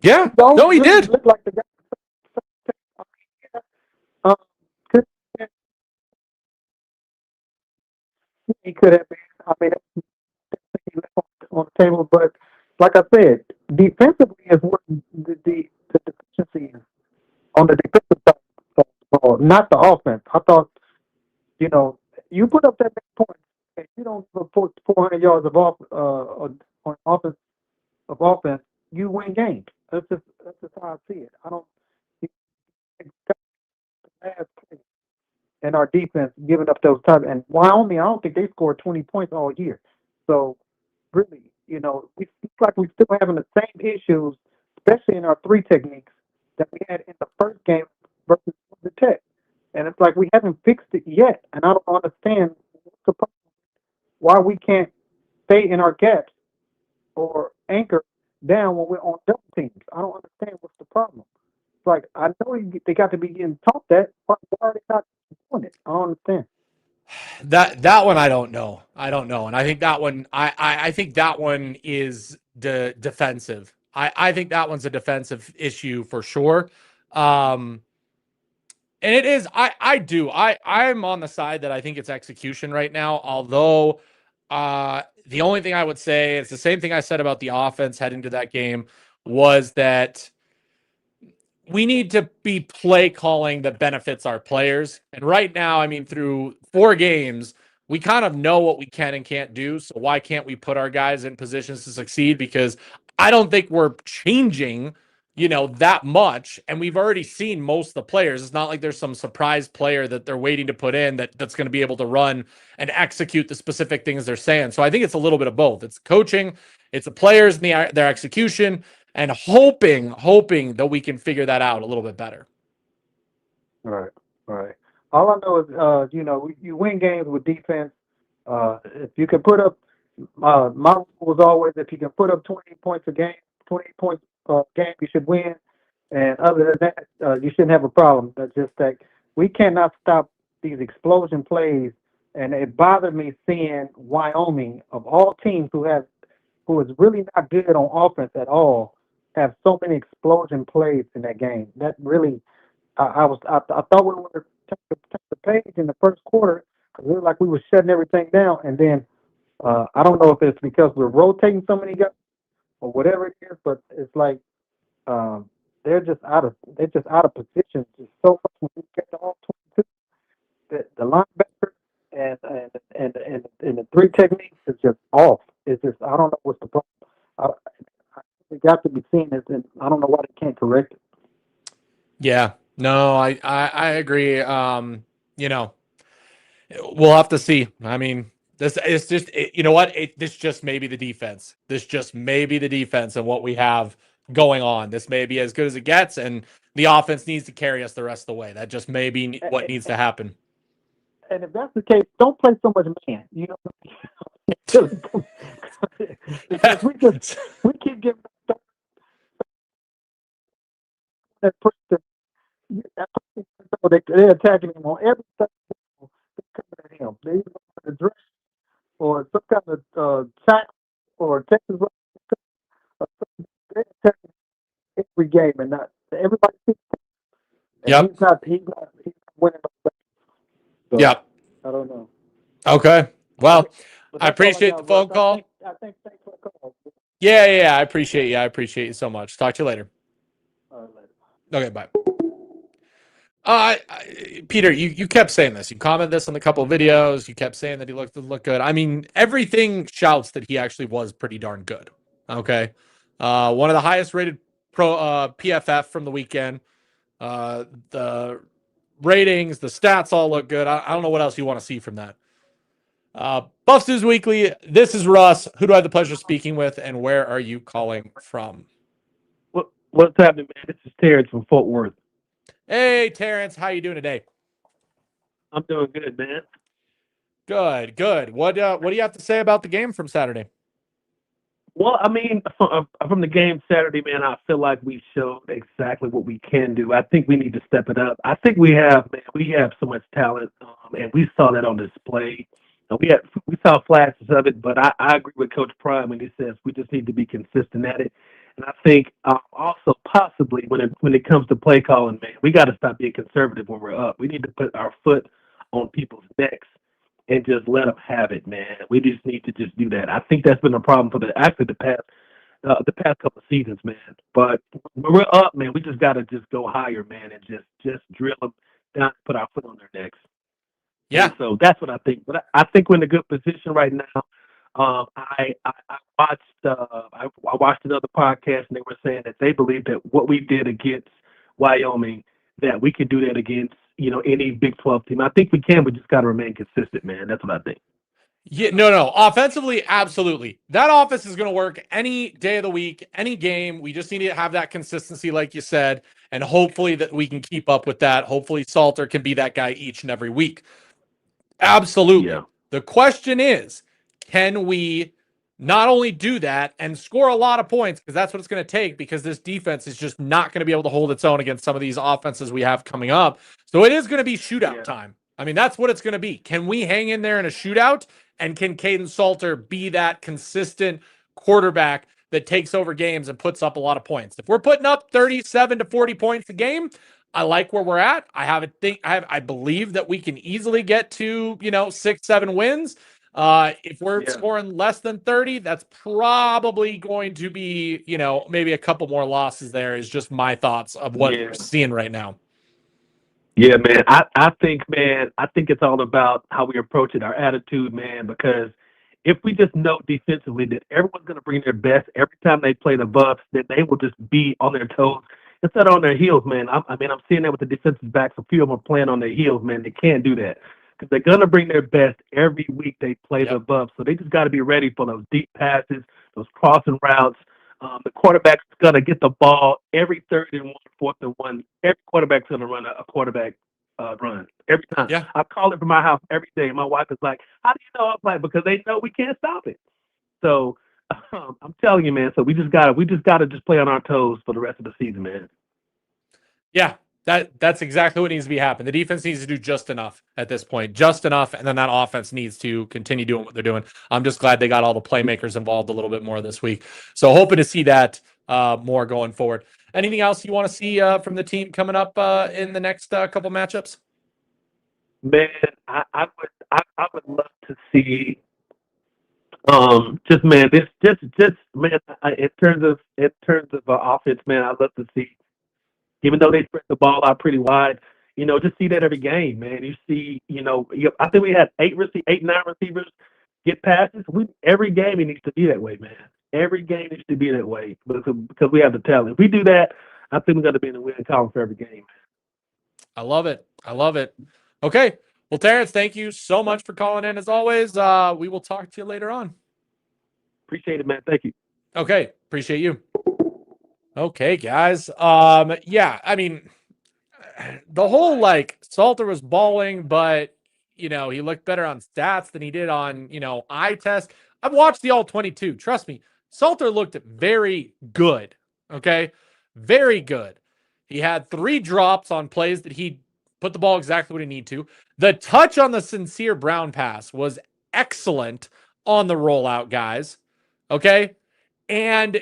Yeah. Don't No, he really did. look like the guy. Um, could- he could have been. I mean, he left on the table, but like I said, defensively is where the deficiency is on the defensive side of the ball, not the offense. I thought, you put up that many points, and you don't put 400 yards of on offense, you win games. That's just how I see it. I don't. Last play and our defense giving up those types. And Wyoming, I don't think they scored 20 points all year. So really, we it's like we're still having the same issues, especially in our three techniques that we had in the first game versus the Tech. And it's like we haven't fixed it yet. And I don't understand why we can't stay in our gaps or anchor down when we're on double teams. I don't understand what's the problem. It's like I know they got to be getting taught that, but why are they not doing it? I don't understand. That one I don't know. And I think that one I think that one is defensive. I think that one's a defensive issue for sure. And it is I'm on the side that I think it's execution right now, although the only thing I would say, it's the same thing I said about the offense heading to that game, was that we need to be play calling that benefits our players. And right now, through 4 games, we kind of know what we can and can't do. So why can't we put our guys in positions to succeed? Because I don't think we're changing, that much. And we've already seen most of the players. It's not like there's some surprise player that they're waiting to put in that's going to be able to run and execute the specific things they're saying. So I think it's a little bit of both. It's coaching, it's the players and their execution, and hoping that we can figure that out a little bit better. Right, right. All I know is, you win games with defense. If you can put up, my rule was always if you can put up 20 points a game, 20 points a game, you should win. And other than that, you shouldn't have a problem. That's just that we cannot stop these explosion plays. And it bothered me seeing Wyoming, of all teams who is really not good on offense at all, have so many explosion plays in that game. That really, I thought we were turn the page in the first quarter because it looked like we were shutting everything down. And then I don't know if it's because we're rotating so many guys or whatever it is, but it's like um, they're just out of position just so much when we get to all 22. The linebacker and the three techniques is just off. It's just I don't know what's the problem. I, it got to be seen as, and I don't know why they can't correct it. Yeah, no, I agree. We'll have to see. This it's just you know what? This just may be the defense. This just may be the defense and what we have going on. This may be as good as it gets, and the offense needs to carry us the rest of the way. That just may be what needs to happen. And if that's the case, don't play so much man. Because we keep giving that person. They're attacking him on every side. They're coming at him. They either want to dress or some kind of sack or Texas. They're attacking every game, and not everybody. And Yep. He's not winning. So, Yep. I don't know. Okay. Well, But I that's all appreciate the got, Russ. phone call. I think thanks for the call. Yeah. I appreciate you. I appreciate you so much. Talk to you later. All right, later. Okay, bye. Peter, you kept saying this. You commented this on a couple of videos. You kept saying that he looked good. Everything shouts that he actually was pretty darn good. Okay, one of the highest rated pro PFF from the weekend. The ratings, the stats all look good. I don't know what else you want to see from that. Buffs News Weekly. This is Russ. Who do I have the pleasure of speaking with, and where are you calling from? What's happening, man? This is Terrence from Fort Worth. Hey, Terrence, how you doing today? I'm doing good, man. Good, good. What do you have to say about the game from Saturday? Well, I mean, from the game Saturday, man, I feel like we showed exactly what we can do. I think we need to step it up. I think we have, man, we have so much talent, and we saw that on display. We saw flashes of it, but I agree with Coach Prime when he says we just need to be consistent at it. And I think also possibly when it comes to play calling, man, we got to stop being conservative when we're up. We need to put our foot on people's necks and just let them have it, man. We just need to just do that. I think that's been a problem for the past couple of seasons, man. But when we're up, man, we just gotta just go higher, man, and just drill them down, put our foot on their necks. Yeah. And so that's what I think. But I think we're in a good position right now. I watched another podcast and they were saying that they believe that what we did against Wyoming, that we could do that against any Big 12 team. I think we can. We just got to remain consistent, man. That's what I think. Yeah, no. Offensively, absolutely. That offense is going to work any day of the week, any game. We just need to have that consistency, like you said, and hopefully that we can keep up with that. Hopefully Salter can be that guy each and every week. Absolutely. Yeah. The question is, can we not only do that and score a lot of points, because that's what it's going to take, because this defense is just not going to be able to hold its own against some of these offenses we have coming up. So it is going to be shootout time. I mean, that's what it's going to be. Can we hang in there in a shootout? And can Caden Salter be that consistent quarterback that takes over games and puts up a lot of points? If we're putting up 37 to 40 points a game, I like where we're at. I believe that we can easily get to 6-7 wins. If we're scoring less than 30, that's probably going to be maybe a couple more losses. There is just my thoughts of what we're seeing right now. Yeah, man. I think it's all about how we approach it, our attitude, man, because if we just know defensively that everyone's going to bring their best every time they play the Buffs, then they will just be on their toes instead of on their heels, man. I'm seeing that with the defensive backs. A few of them are playing on their heels, man. They can't do that because they're going to bring their best every week they play the Buffs. So they just got to be ready for those deep passes, those crossing routes. The quarterback's going to get the ball every 3rd and 1, 4th and 1. Every quarterback's going to run a quarterback run every time. Yeah. I call it from my house every day. My wife is like, "How do you know?" I'm like, "Because they know we can't stop it." So I'm telling you, man. So we just gotta just play on our toes for the rest of the season, man. Yeah. That's exactly what needs to be happening. The defense needs to do just enough at this point, just enough, and then that offense needs to continue doing what they're doing. I'm just glad they got all the playmakers involved a little bit more this week. So hoping to see that more going forward. Anything else you want to see from the team coming up in the next couple matchups? Man, I would love to see. Just man, in terms of offense, man, I'd love to see. Even though they spread the ball out pretty wide, just see that every game, man. You see, I think we had 9 receivers get passes. Every game it needs to be that way, man. Every game needs to be that way because we have the talent. If we do that, I think we're going to be in the winning column for every game. I love it. Okay. Well, Terrence, thank you so much for calling in as always. We will talk to you later on. Appreciate it, man. Thank you. Okay. Appreciate you. Okay, guys. Yeah, I mean, the whole Salter was balling, but he looked better on stats than he did on, eye test. I've watched the all 22. Trust me, Salter looked very good. Okay. Very good. He had 3 drops on plays that he put the ball exactly what he needed to. The touch on the Sincere Brown pass was excellent on the rollout, guys. Okay. And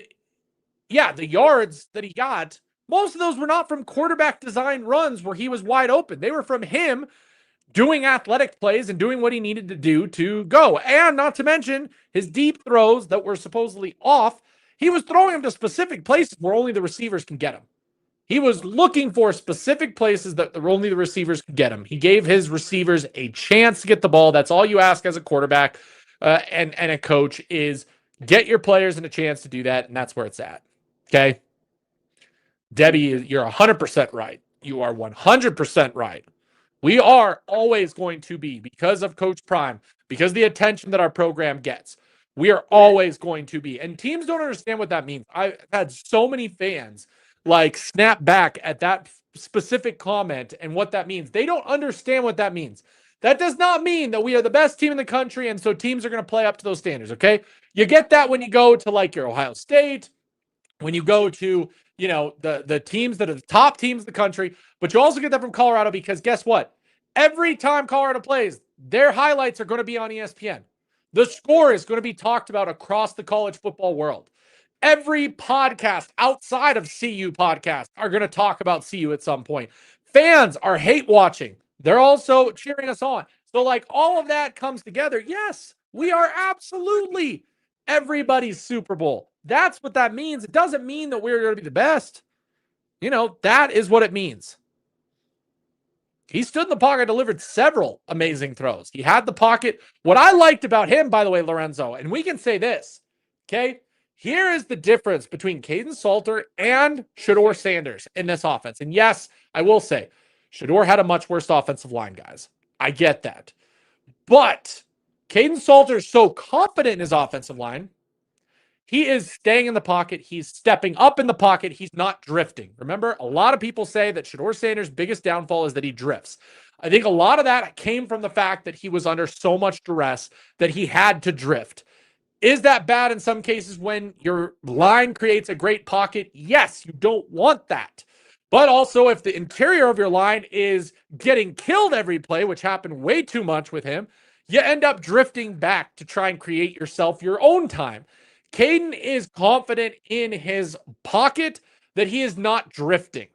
yeah, the yards that he got, most of those were not from quarterback designed runs where he was wide open. They were from him doing athletic plays and doing what he needed to do to go. And not to mention his deep throws that were supposedly off. He was throwing them to specific places where only the receivers can get them. He was looking for specific places that only the receivers could get him. He gave his receivers a chance to get the ball. That's all you ask as a quarterback and a coach is get your players in a chance to do that, and that's where it's at. Okay? Debbie, you're 100% right. You are 100% right. We are always going to be, because of Coach Prime, because the attention that our program gets, we are always going to be. And teams don't understand what that means. I've had so many fans snap back at that specific comment and what that means. They don't understand what that means. That does not mean that we are the best team in the country, and so teams are going to play up to those standards, okay? You get that when you go to like your Ohio State, when you go to, the teams that are the top teams in the country, but you also get that from Colorado because guess what? Every time Colorado plays, their highlights are going to be on ESPN. The score is going to be talked about across the college football world. Every podcast outside of CU podcast are going to talk about CU at some point. Fans are hate watching. They're also cheering us on. So like all of that comes together. Yes, we are absolutely everybody's Super Bowl. That's what that means. It doesn't mean that we're going to be the best. That is what it means. He stood in the pocket, delivered several amazing throws. He had the pocket. What I liked about him, by the way, Lorenzo, and we can say this, okay? Here is the difference between Caden Salter and Shurmur Sanders in this offense. And yes, I will say, Shurmur had a much worse offensive line, guys. I get that. But Caden Salter is so confident in his offensive line. He is staying in the pocket. He's stepping up in the pocket. He's not drifting. Remember, a lot of people say that Shurmur Sanders' biggest downfall is that he drifts. I think a lot of that came from the fact that he was under so much duress that he had to drift. Is that bad in some cases when your line creates a great pocket? Yes, you don't want that. But also, if the interior of your line is getting killed every play, which happened way too much with him, you end up drifting back to try and create yourself your own time. Caden is confident in his pocket that he is not drifting,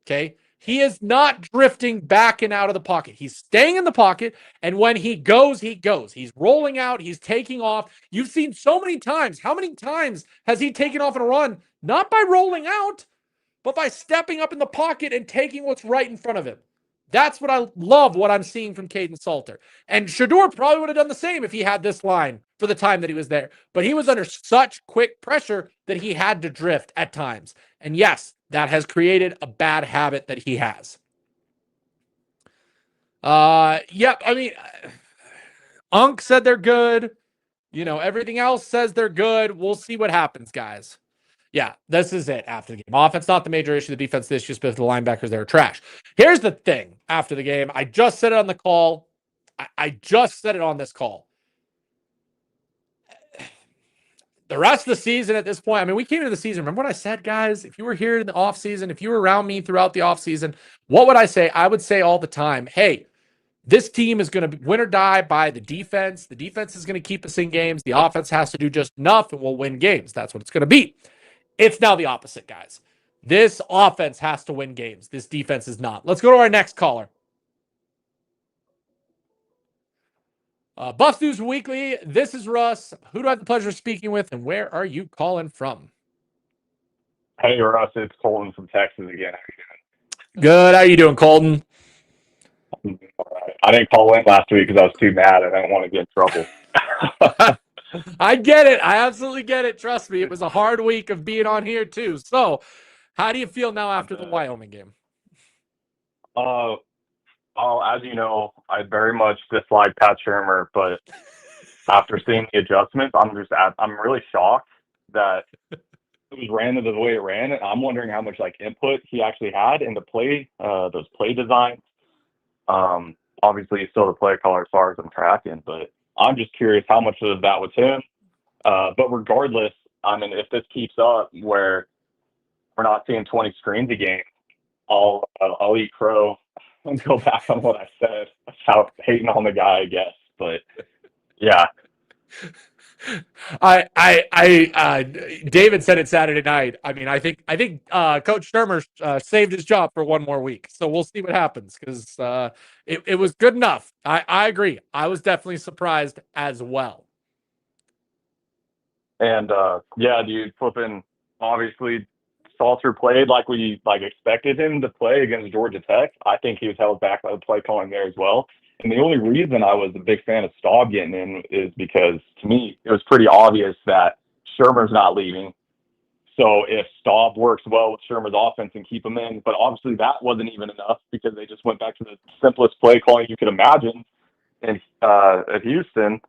okay? He is not drifting back and out of the pocket. He's staying in the pocket, and when he goes, he goes. He's rolling out. He's taking off. You've seen so many times. How many times has he taken off in a run? Not by rolling out, but by stepping up in the pocket and taking what's right in front of him. That's what I love what I'm seeing from Caden Salter. And Shurmur probably would have done the same if he had this line for the time that he was there. But he was under such quick pressure that he had to drift at times. And yes, that has created a bad habit that he has. Yep. I mean, Unk said they're good. Everything else says they're good. We'll see what happens, guys. Yeah, this is it after the game. Offense, not the major issue. The defense, the issue, but the linebackers, they're trash. Here's the thing after the game. I just said it on the call. I just said it on this call. The rest of the season at this point, I mean, we came into the season. Remember what I said, guys? If you were here in the offseason, if you were around me throughout the offseason, what would I say? I would say all the time, hey, this team is going to win or die by the defense. The defense is going to keep us in games. The offense has to do just enough and we'll win games. That's what it's going to be. It's now the opposite, guys. This offense has to win games. This defense is not. Let's go to our next caller. Buffs News Weekly. This is Russ. Who do I have the pleasure of speaking with, and where are you calling from? Hey, Russ. It's Colton from Texas again. How you doing? Good. How you doing, Colton? All right. I didn't call in last week because I was too mad. I didn't want to get in trouble. I get it. I absolutely get it. Trust me. It was a hard week of being on here, too. So, how do you feel now after the Wyoming game? As you know, I very much dislike Pat Shurmur, but after seeing the adjustments, I'm really shocked that it was ran the way it ran. And I'm wondering how much input he actually had in the play, those play designs. Obviously, he's still the play caller as far as I'm tracking, but I'm just curious how much of that was him. But regardless, I mean, if this keeps up where we're not seeing 20 screens a game, I'll eat crow and go back on what I said about hating on the guy, I guess. But yeah. David said it Saturday night. I mean, I think Coach Shurmur saved his job for one more week. So we'll see what happens because it was good enough. I agree. I was definitely surprised as well. And dude, flipping obviously Salter played like we expected him to play against Georgia Tech. I think he was held back by the play calling there as well. And the only reason I was a big fan of Staub getting in is because, to me, it was pretty obvious that Shurmur's not leaving. So if Staub works well with Shurmur's offense and keep him in, but obviously that wasn't even enough because they just went back to the simplest play calling you could imagine at Houston.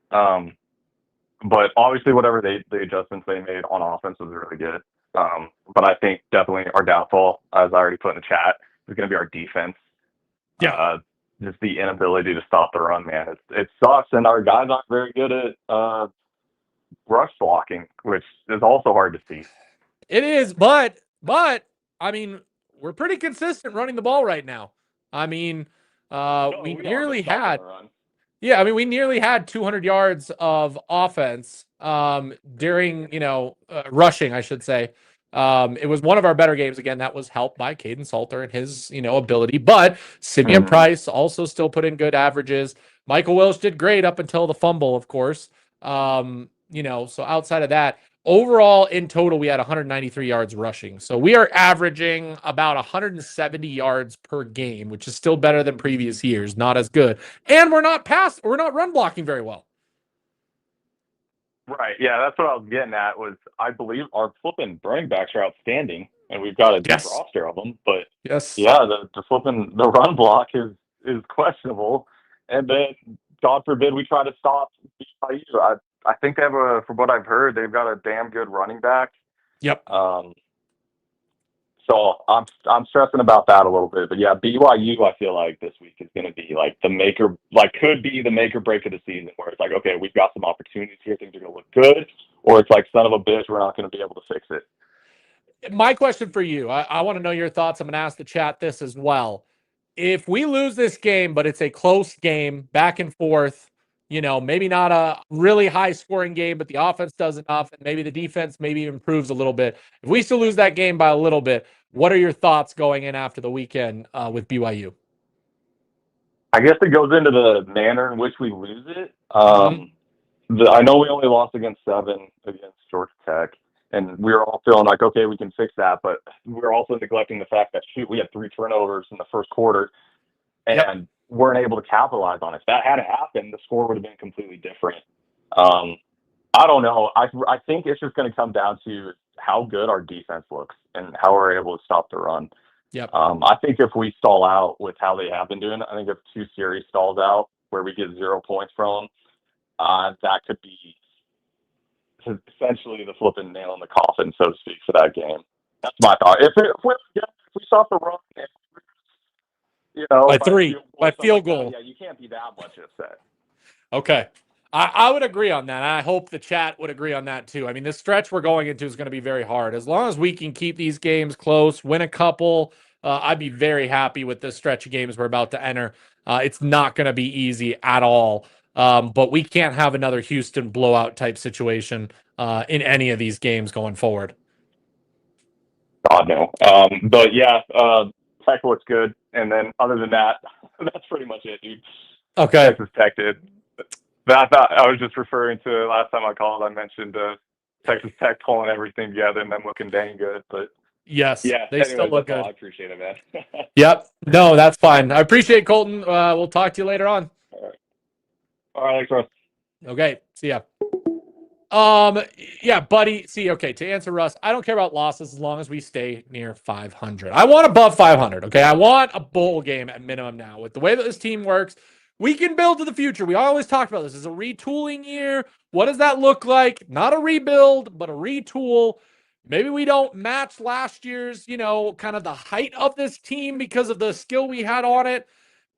But obviously whatever the adjustments they made on offense was really good. But I think definitely our downfall, as I already put in the chat, is going to be our defense. Yeah. just the inability to stop the run, man. It sucks, and our guys aren't very good at rush blocking, which is also hard to see. It is, but I mean, we're pretty consistent running the ball right now. I mean, we nearly had. Yeah, I mean, we nearly had 200 yards of offense during, rushing, I should say. It was one of our better games. Again, that was helped by Caden Salter and his, ability. But Simeon Price also still put in good averages. Michael Welsh did great up until the fumble, of course. So outside of that, overall in total, we had 193 yards rushing. So we are averaging about 170 yards per game, which is still better than previous years. Not as good. And we're not run blocking very well. Right. Yeah, that's what I was getting at. Was I believe our flipping running backs are outstanding, and we've got a deep roster of them. But yeah, the run block is questionable. And then God forbid we try to stop BYU. I think they have from what I've heard, they've got a damn good running back. Yep. So I'm stressing about that a little bit. But yeah, BYU, I feel like this week is going to be like could be the make or break of the season, where it's like, okay, we've got some opportunities here, things are going to look good, or it's like, son of a bitch, we're not going to be able to fix it. My question for you, I want to know your thoughts. I'm going to ask the chat this as well. If we lose this game, but it's a close game, back and forth, maybe not a really high scoring game, but the offense does enough, and maybe the defense maybe improves a little bit. If we still lose that game by a little bit, what are your thoughts going in after the weekend with BYU? I guess it goes into the manner in which we lose it. I know we only lost against 7 against Georgia Tech, and we were all feeling like, okay, we can fix that, but we're also neglecting the fact that, we had 3 turnovers in the first quarter, and weren't able to capitalize on it. If that hadn't happened, the score would have been completely different. I don't know. I think it's just going to come down to how good our defense looks and how we're able to stop the run. Yep. I think if we stall out with how they have been doing, I think if 2 series stalls out where we get 0 points from them, that could be essentially the flipping nail in the coffin, so to speak, for that game. That's my thought. If we stop the run, by field goal. Yeah, you can't be that much upset. Okay. I would agree on that. And I hope the chat would agree on that too. I mean, this stretch we're going into is going to be very hard. As long as we can keep these games close, win a couple, I'd be very happy with this stretch of games we're about to enter. It's not going to be easy at all. But we can't have another Houston blowout type situation in any of these games going forward. God, no. But yeah, Tech looks good. And then other than that, that's pretty much it, dude. Okay. Texas Tech did. I was just referring to last time I called, I mentioned Texas Tech pulling everything together and them looking dang good. But yes, yeah, they still look good. I appreciate it, man. Yep. No, that's fine. I appreciate it, Colton. We'll talk to you later on. All right, thanks, Russ. Okay, see ya. Yeah, buddy. Okay, to answer Russ, I don't care about losses as long as we stay near 500. I want above 500, okay? I want a bowl game at minimum now. With the way that this team works, we can build to the future. We always talked about this. It's a retooling year. What does that look like? Not a rebuild, but a retool. Maybe we don't match last year's, kind of the height of this team because of the skill we had on it.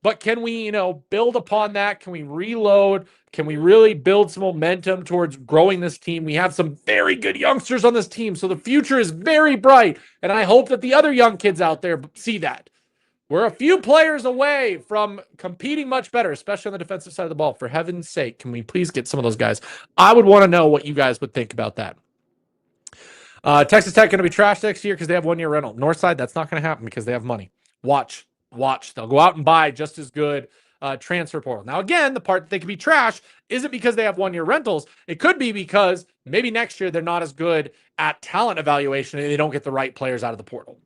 But can we, build upon that? Can we reload? Can we really build some momentum towards growing this team? We have some very good youngsters on this team, so the future is very bright. And I hope that the other young kids out there see that. We're a few players away from competing much better, especially on the defensive side of the ball. For heaven's sake, can we please get some of those guys? I would want to know what you guys would think about that. Texas Tech going to be trash next year because they have 1-year rental. Northside, that's not going to happen because they have money. Watch. They'll go out and buy just as good transfer portal. Now, again, the part that they could be trash isn't because they have 1-year rentals. It could be because maybe next year they're not as good at talent evaluation and they don't get the right players out of the portal.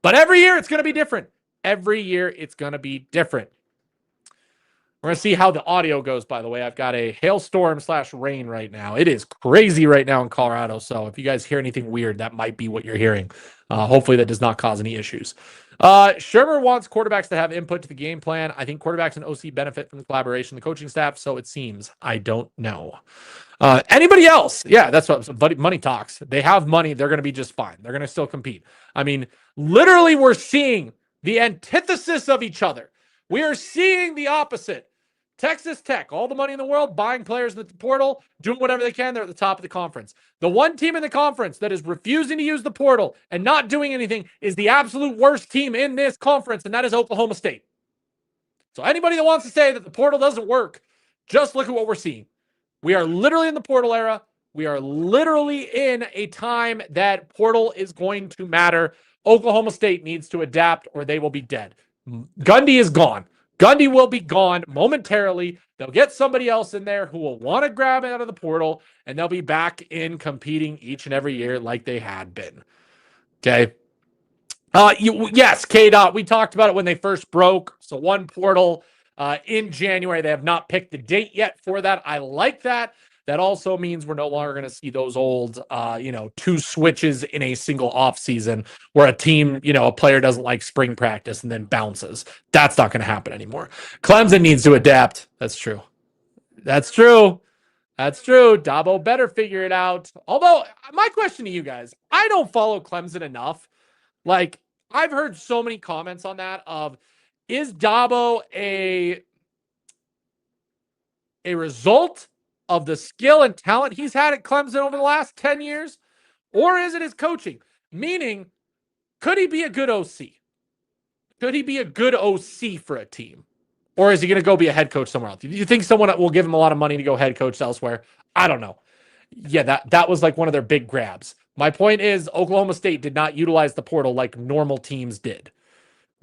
But every year it's going to be different. Every year it's going to be different. We're going to see how the audio goes, by the way. I've got a hailstorm/rain right now. It is crazy right now in Colorado. So if you guys hear anything weird, that might be what you're hearing. Hopefully that does not cause any issues. Shurmur wants quarterbacks to have input to the game plan. I think quarterbacks and OC benefit from the collaboration of the coaching staff, so it seems. I don't know. Anybody else? Yeah, that's what money talks. They have money. They're going to be just fine. They're going to still compete. I mean, literally we're seeing the antithesis of each other. We are seeing the opposite. Texas Tech, all the money in the world, buying players in the portal, doing whatever they can. They're at the top of the conference. The one team in the conference that is refusing to use the portal and not doing anything is the absolute worst team in this conference, and that is Oklahoma State. So anybody that wants to say that the portal doesn't work, just look at what we're seeing. We are literally in the portal era. We are literally in a time that portal is going to matter. Oklahoma State needs to adapt or they will be dead. Gundy is gone. Gundy will be gone momentarily. They'll get somebody else in there who will want to grab it out of the portal, and they'll be back in competing each and every year like they had been. Okay. Yes, K-Dot, we talked about it when they first broke. So one portal in January. They have not picked the date yet for that. I like that. That also means we're no longer going to see those old, two switches in a single offseason where a team, a player doesn't like spring practice and then bounces. That's not going to happen anymore. Clemson needs to adapt. That's true. That's true. Dabo better figure it out. Although, my question to you guys, I don't follow Clemson enough. Like, I've heard so many comments on that of, is Dabo a result of the skill and talent he's had at Clemson over the last 10 years? Or is it his coaching? Meaning, could he be a good OC? Could he be a good OC for a team? Or is he going to go be a head coach somewhere else? Do you think someone will give him a lot of money to go head coach elsewhere? I don't know. Yeah, that was like one of their big grabs. My point is Oklahoma State did not utilize the portal like normal teams did.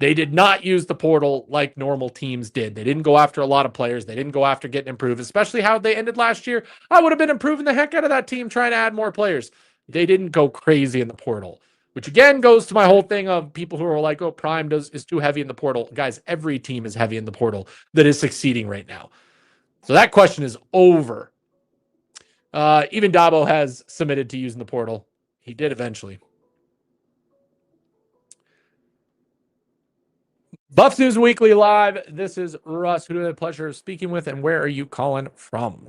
They did not use the portal like normal teams did. They didn't go after a lot of players. They didn't go after getting improved, especially how they ended last year. I would have been improving the heck out of that team trying to add more players. They didn't go crazy in the portal, which again goes to my whole thing of people who are like, oh, Prime is too heavy in the portal. Guys, every team is heavy in the portal that is succeeding right now. So that question is over. Even Dabo has submitted to using the portal. He did eventually. Buffs News Weekly Live. This is Russ, who I had the pleasure of speaking with, and where are you calling from?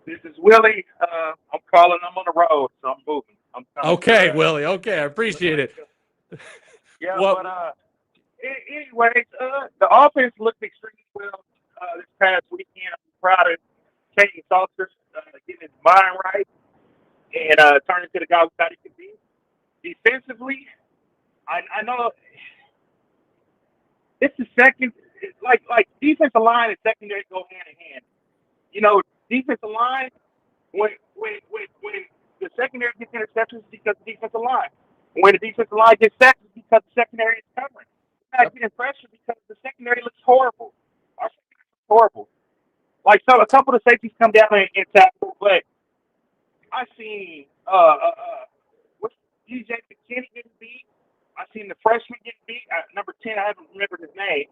This is Willie. I'm calling. I'm on the road, so I'm moving. Okay, Willie. Okay, I appreciate it. Yeah, but anyways, the offense looked extremely well this past weekend. I'm proud of Katie Salter getting his mind right and turning to the guy we thought he could be. Defensively, I know it's the second, like defensive line and secondary go hand in hand. Defensive line, when the secondary gets interceptions, it's because the defensive line. When the defensive line gets sacks, it's because the secondary is covering. We're not getting pressure because the secondary looks horrible. Our secondary looks horrible. Like, so a couple of safeties come down and tackle, but I seen what's DJ McKinney getting beat. I seen the freshman getting beat. Number 10, I haven't remembered his name.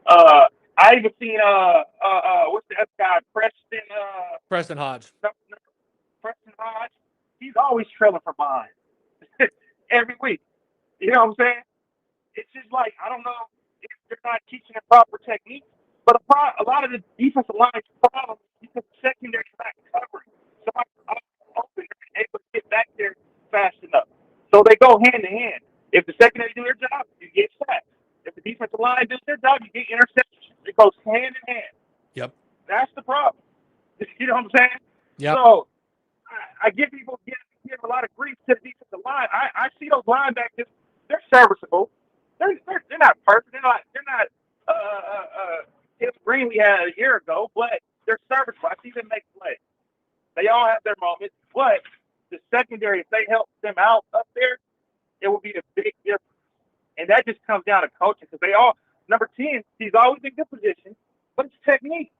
I even seen what's the other guy? Preston Hodge. Preston Hodge. He's always trailing from behind every week. You know what I'm saying? It's just like, I don't know if they're not teaching the proper technique, but a lot of the defensive line's problem is because the secondary is not covering. Somebody's open and able to get back there fast enough. So they go hand in hand. If the secondary do their job, you get sacks. If the defensive line does their job, you get interceptions. It goes hand in hand. Yep. That's the problem. You know what I'm saying? Yep. So I give people give a lot of grief to the defensive line. I see those linebackers. They're serviceable. They're not perfect. They're not Tim Green we had a year ago, but they're serviceable. I see them make plays. They all have their moments, but the secondary, if they help them out up there, it will be a big difference. And that just comes down to coaching because number 10, he's always in good position, but it's technique.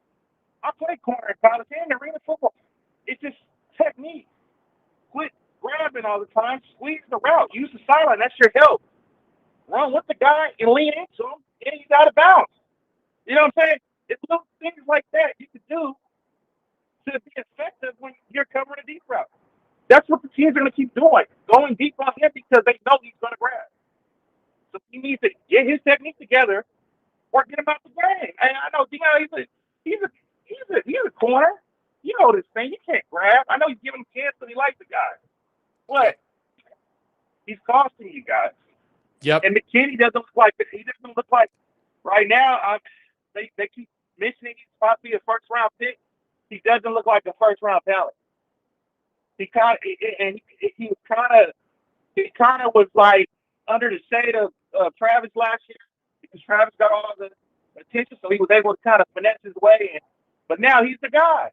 I played corner in college and arena football. It's just technique. Quit grabbing all the time. Squeeze the route. Use the sideline. That's your help. Run with the guy and lean into him, and he's out of bounds. You know what I'm saying? It's little things like that you can do to be effective when you're covering a deep route. That's what the teams are going to keep doing, going deep on him because they know he's going to grab. So he needs to get his technique together or get him out the game. And I know Deion, he's a corner. You know this thing. He can't grab. I know he's giving him a chance because he likes the guy. But he's costing you guys. Yep. And McKinney doesn't look like right right now, they keep mentioning he's possibly a first round pick. He doesn't look like a first round talent. He kind of was like under the shade of Travis last year because Travis got all the attention, so he was able to kind of finesse his way in. But now he's the guy.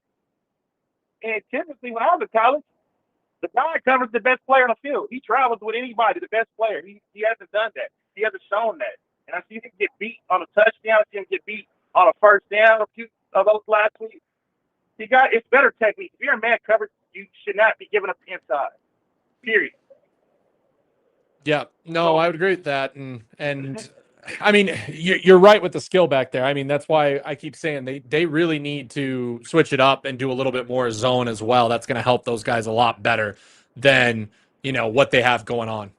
And typically, when I was in college, the guy covers the best player on the field. He travels with anybody, the best player. He hasn't done that. He hasn't shown that. And I see him get beat on a touchdown. I see him get beat on a first down a few of those last week. It's better technique. If you're in man coverage, you should not be giving up the inside. Period. Yeah, no, I would agree with that. And I mean, you're right with the skill back there. I mean, that's why I keep saying they really need to switch it up and do a little bit more zone as well. That's going to help those guys a lot better than, what they have going on.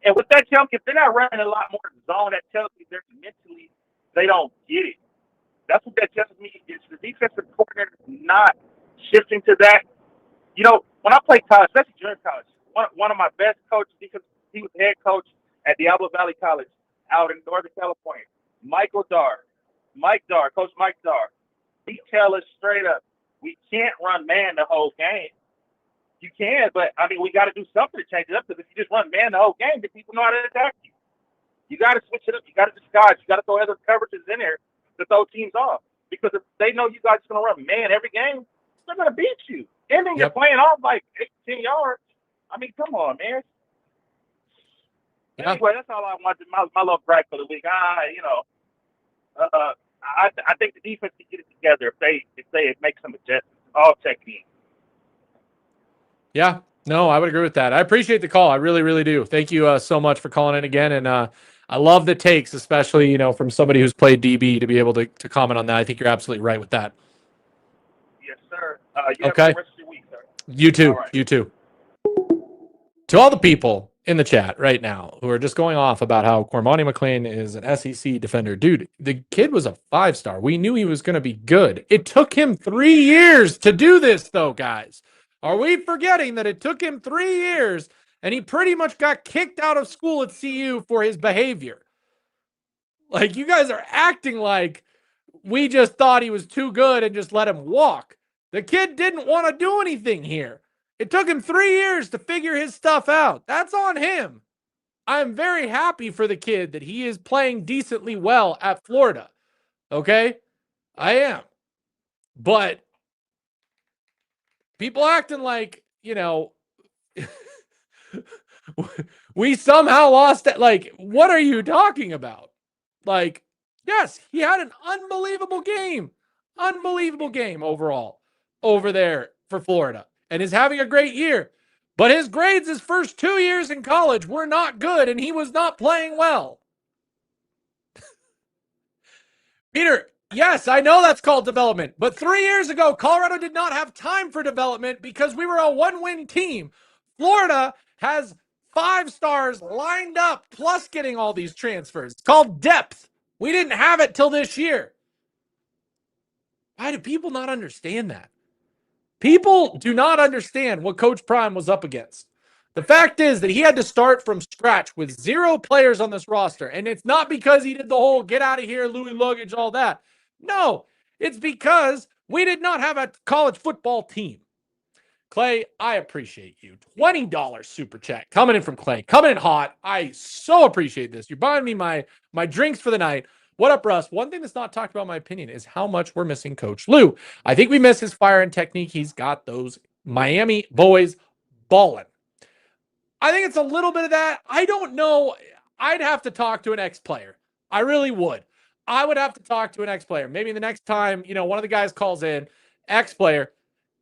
And with that, if they're not running a lot more zone, that tells me they're mentally, they don't get it. That's what that tells me. Is the defensive coordinator not shifting to that. When I played college, especially junior college, one of my best coaches, because he was head coach at Diablo Valley College out in Northern California, Mike Dar, Coach Mike Dar, he tell us straight up, we can't run man the whole game. You can, but, we got to do something to change it up, because if you just run man the whole game, then people know how to attack you. You got to switch it up. You got to disguise. You got to throw other coverages in there to throw teams off, because if they know you guys are going to run man every game, they're going to beat you. And then you're playing off like 10 yards. Come on, man. Yeah. Anyway, that's all I wanted. My little gripe for the week. I think the defense can get it together if they make some adjustments. All technique. Yeah, no, I would agree with that. I appreciate the call. I really, really do. Thank you so much for calling in again. And I love the takes, especially, from somebody who's played DB to be able to comment on that. I think you're absolutely right with that. Yes, sir. You have the rest of your week, sir. You too. Right. You too. To all the people in the chat right now who are just going off about how Cormani McClain is an SEC defender. Dude, the kid was a 5-star. We knew he was going to be good. It took him 3 years to do this, though, guys. Are we forgetting that it took him 3 years and he pretty much got kicked out of school at CU for his behavior? Like, you guys are acting like we just thought he was too good and just let him walk. The kid didn't want to do anything here. It took him 3 years to figure his stuff out. That's on him. I'm very happy for the kid that he is playing decently well at Florida. Okay? I am. But people acting like, we somehow lost it. Like, what are you talking about? Like, yes, he had an unbelievable game overall over there for Florida and is having a great year. But his grades his first 2 years in college were not good, and he was not playing well. Peter, yes, I know that's called development, but 3 years ago, Colorado did not have time for development because we were a one-win team. Florida has 5 stars lined up, plus getting all these transfers. It's called depth. We didn't have it till this year. Why do people not understand that? People do not understand what Coach Prime was up against. The fact is that he had to start from scratch with 0 players on this roster. And it's not because he did the whole get out of here, Louis luggage, all that. No, it's because we did not have a college football team. Clay, I appreciate you. $20 super chat coming in from Clay, coming in hot. I so appreciate this. You're buying me my drinks for the night. What up, Russ? One thing that's not talked about, in my opinion, is how much we're missing Coach Lou. I think we miss his fire and technique. He's got those Miami boys balling. I think it's a little bit of that. I don't know. I'd have to talk to an ex-player. I really would. I would have to talk to an ex-player. Maybe the next time, one of the guys calls in, ex-player.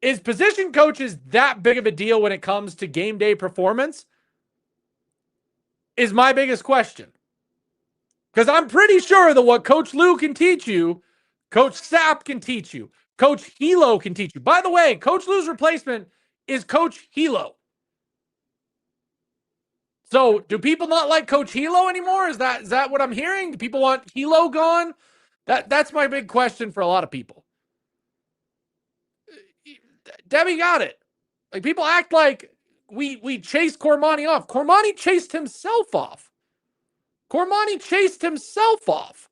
Is position coaches that big of a deal when it comes to game day performance? Is my biggest question. Because I'm pretty sure that what Coach Lou can teach you, Coach Sapp can teach you, Coach Hilo can teach you. By the way, Coach Lou's replacement is Coach Hilo. So do people not like Coach Hilo anymore? Is that what I'm hearing? Do people want Hilo gone? That's my big question for a lot of people. Debbie got it. Like, people act like we chased Cormani off. Cormani chased himself off. Cormani chased himself off.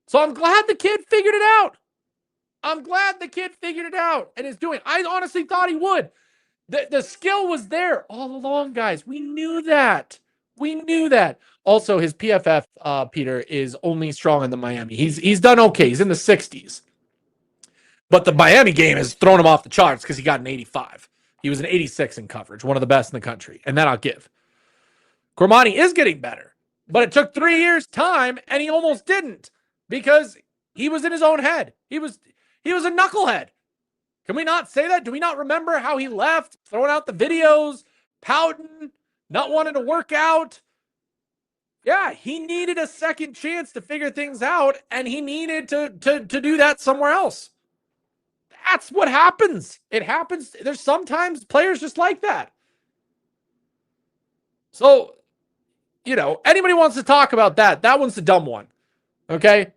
So I'm glad the kid figured it out. I'm glad the kid figured it out and is doing. I honestly thought he would. The skill was there all along, guys. We knew that. We knew that. Also, his PFF, Peter, is only strong in the Miami. He's done okay. He's in the 60s. But the Miami game has thrown him off the charts because he got an 85. He was an 86 in coverage, one of the best in the country. And that I'll give. Cormani is getting better. But it took 3 years' time, and he almost didn't because he was in his own head. He was a knucklehead. Can we not say that? Do we not remember how he left, throwing out the videos, pouting, not wanting to work out? Yeah, he needed a second chance to figure things out, and he needed to do that somewhere else. That's what happens. It happens. There's sometimes players just like that. So, anybody wants to talk about that, that one's the dumb one. Okay?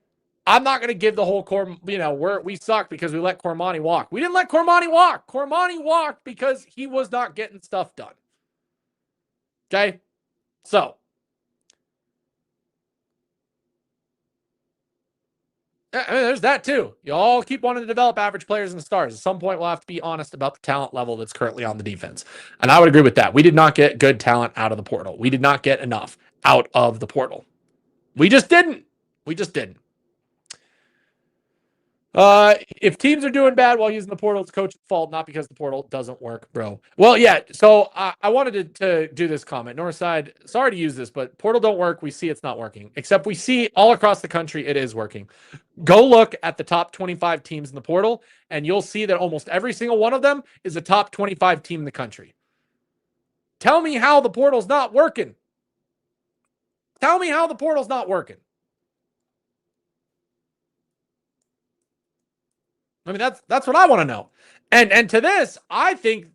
I'm not going to give the whole we suck because we let Cormani walk. We didn't let Cormani walk. Cormani walked because he was not getting stuff done. Okay? So, there's that too. You all keep wanting to develop average players and stars. At some point, we'll have to be honest about the talent level that's currently on the defense. And I would agree with that. We did not get good talent out of the portal. We did not get enough out of the portal. We just didn't. If teams are doing bad while using the portal, it's coach's fault, not because the portal doesn't work, bro. Well, yeah. So I wanted to do this comment. Northside, sorry to use this, but portal don't work. We see it's not working. Except we see all across the country it is working. Go look at the top 25 teams in the portal, and you'll see that almost every single one of them is a top 25 team in the country. Tell me how the portal's not working. Tell me how the portal's not working. I mean, that's what I want to know. And to this, I think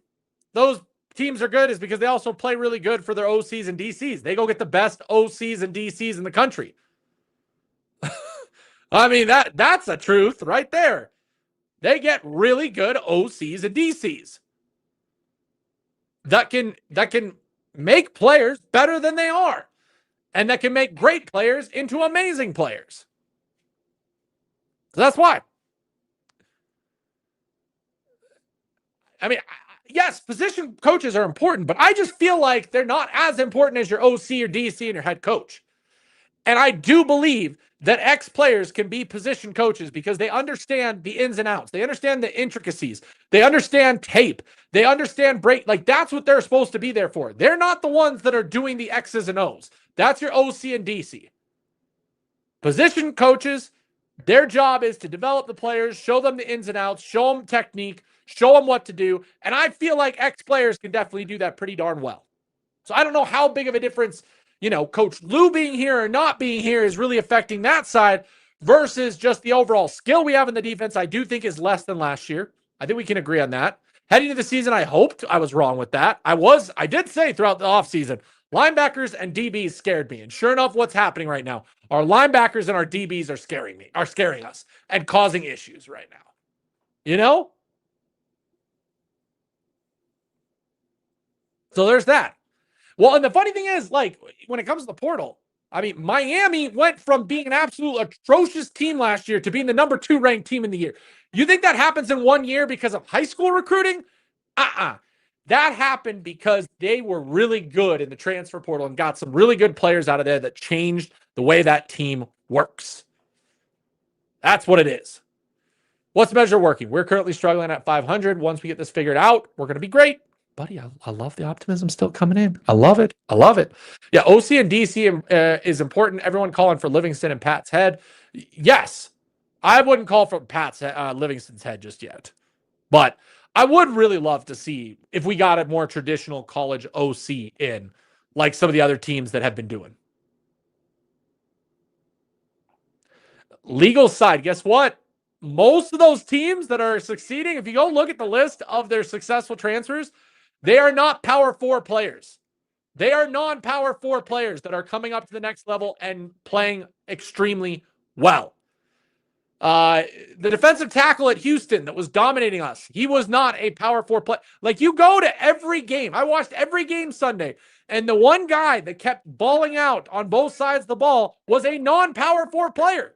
those teams are good is because they also play really good for their OCs and DCs. They go get the best OCs and DCs in the country. I mean, that's a truth right there. They get really good OCs and DCs that can make players better than they are, and that can make great players into amazing players. So that's why. I mean, yes, position coaches are important, but I just feel like they're not as important as your OC or DC and your head coach. And I do believe that ex-players can be position coaches because they understand the ins and outs. They understand the intricacies. They understand tape. They understand break. Like, that's what they're supposed to be there for. They're not the ones that are doing the X's and O's. That's your OC and DC. Position coaches, their job is to develop the players, show them the ins and outs, show them technique, show them what to do. And I feel like ex-players can definitely do that pretty darn well. So I don't know how big of a difference, Coach Lou being here or not being here is really affecting that side versus just the overall skill we have in the defense. I do think is less than last year. I think we can agree on that. Heading into the season, I hoped I was wrong with that. I did say throughout the offseason, linebackers and DBs scared me. And sure enough, what's happening right now? Our linebackers and our DBs are scaring us and causing issues right now. So there's that. Well, and the funny thing is, like, when it comes to the portal, I mean, Miami went from being an absolute atrocious team last year to being the number 2 ranked team in the year. You think that happens in 1 year because of high school recruiting? That happened because they were really good in the transfer portal and got some really good players out of there that changed the way that team works. That's what it is. What's the measure working? We're currently struggling at 500. Once we get this figured out, we're going to be great. Buddy, I love the optimism still coming in. I love it. Yeah, OC and DC is important. Everyone calling for Livingston and Pat's head. Yes, I wouldn't call for Pat's Livingston's head just yet. But I would really love to see if we got a more traditional college OC in, like some of the other teams that have been doing. Legal side, guess what? Most of those teams that are succeeding, if you go look at the list of their successful transfers, they are not Power 4 players. They are non-Power 4 players that are coming up to the next level and playing extremely well. The defensive tackle at Houston that was dominating us, he was not a power 4 player. Like, you go to every game. I watched every game Sunday, and the one guy that kept balling out on both sides of the ball was a non-power 4 player.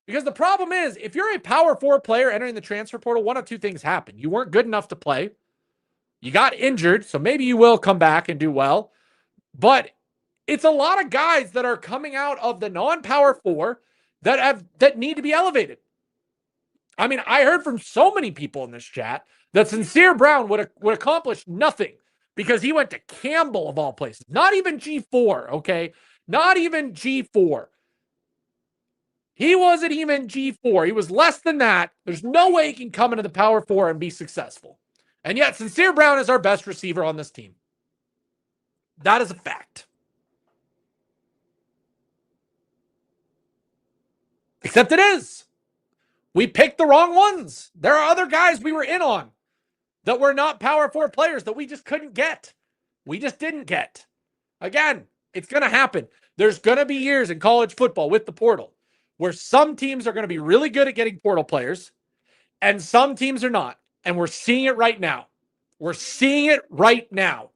Because the problem is, if you're a power 4 player entering the transfer portal, one of two things happen. You weren't good enough to play. You got injured, so maybe you will come back and do well. But it's a lot of guys that are coming out of the non-power 4 that need to be elevated. I mean, I heard from so many people in this chat that Sincere Brown would accomplish nothing because he went to Campbell of all places. Not even G4, okay? Not even G4. He wasn't even G4. He was less than that. There's no way he can come into the power 4 and be successful. And yet, Sincere Brown is our best receiver on this team. That is a fact. Except it is. We picked the wrong ones. There are other guys we were in on that were not power 4 players that we just couldn't get. We just didn't get. Again, it's going to happen. There's going to be years in college football with the portal where some teams are going to be really good at getting portal players and some teams are not. And we're seeing it right now. We're seeing it right now.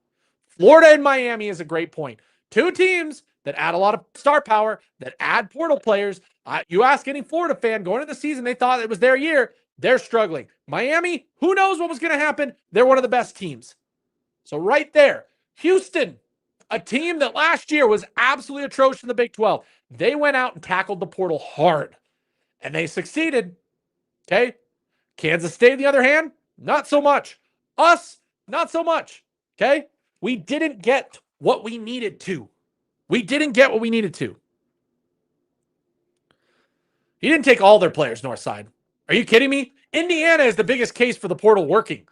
Florida and Miami is a great point. Two teams that add a lot of star power, that add portal players. You ask any Florida fan going into the season, they thought it was their year. They're struggling. Miami, who knows what was going to happen? They're one of the best teams. So right there, Houston, a team that last year was absolutely atrocious in the Big 12. They went out and tackled the portal hard, and they succeeded. Okay? Kansas State, on the other hand, not so much. Us, not so much. Okay? We didn't get what we needed to. We didn't get what we needed to. He didn't take all their players, Northside. Are you kidding me? Indiana is the biggest case for the portal working.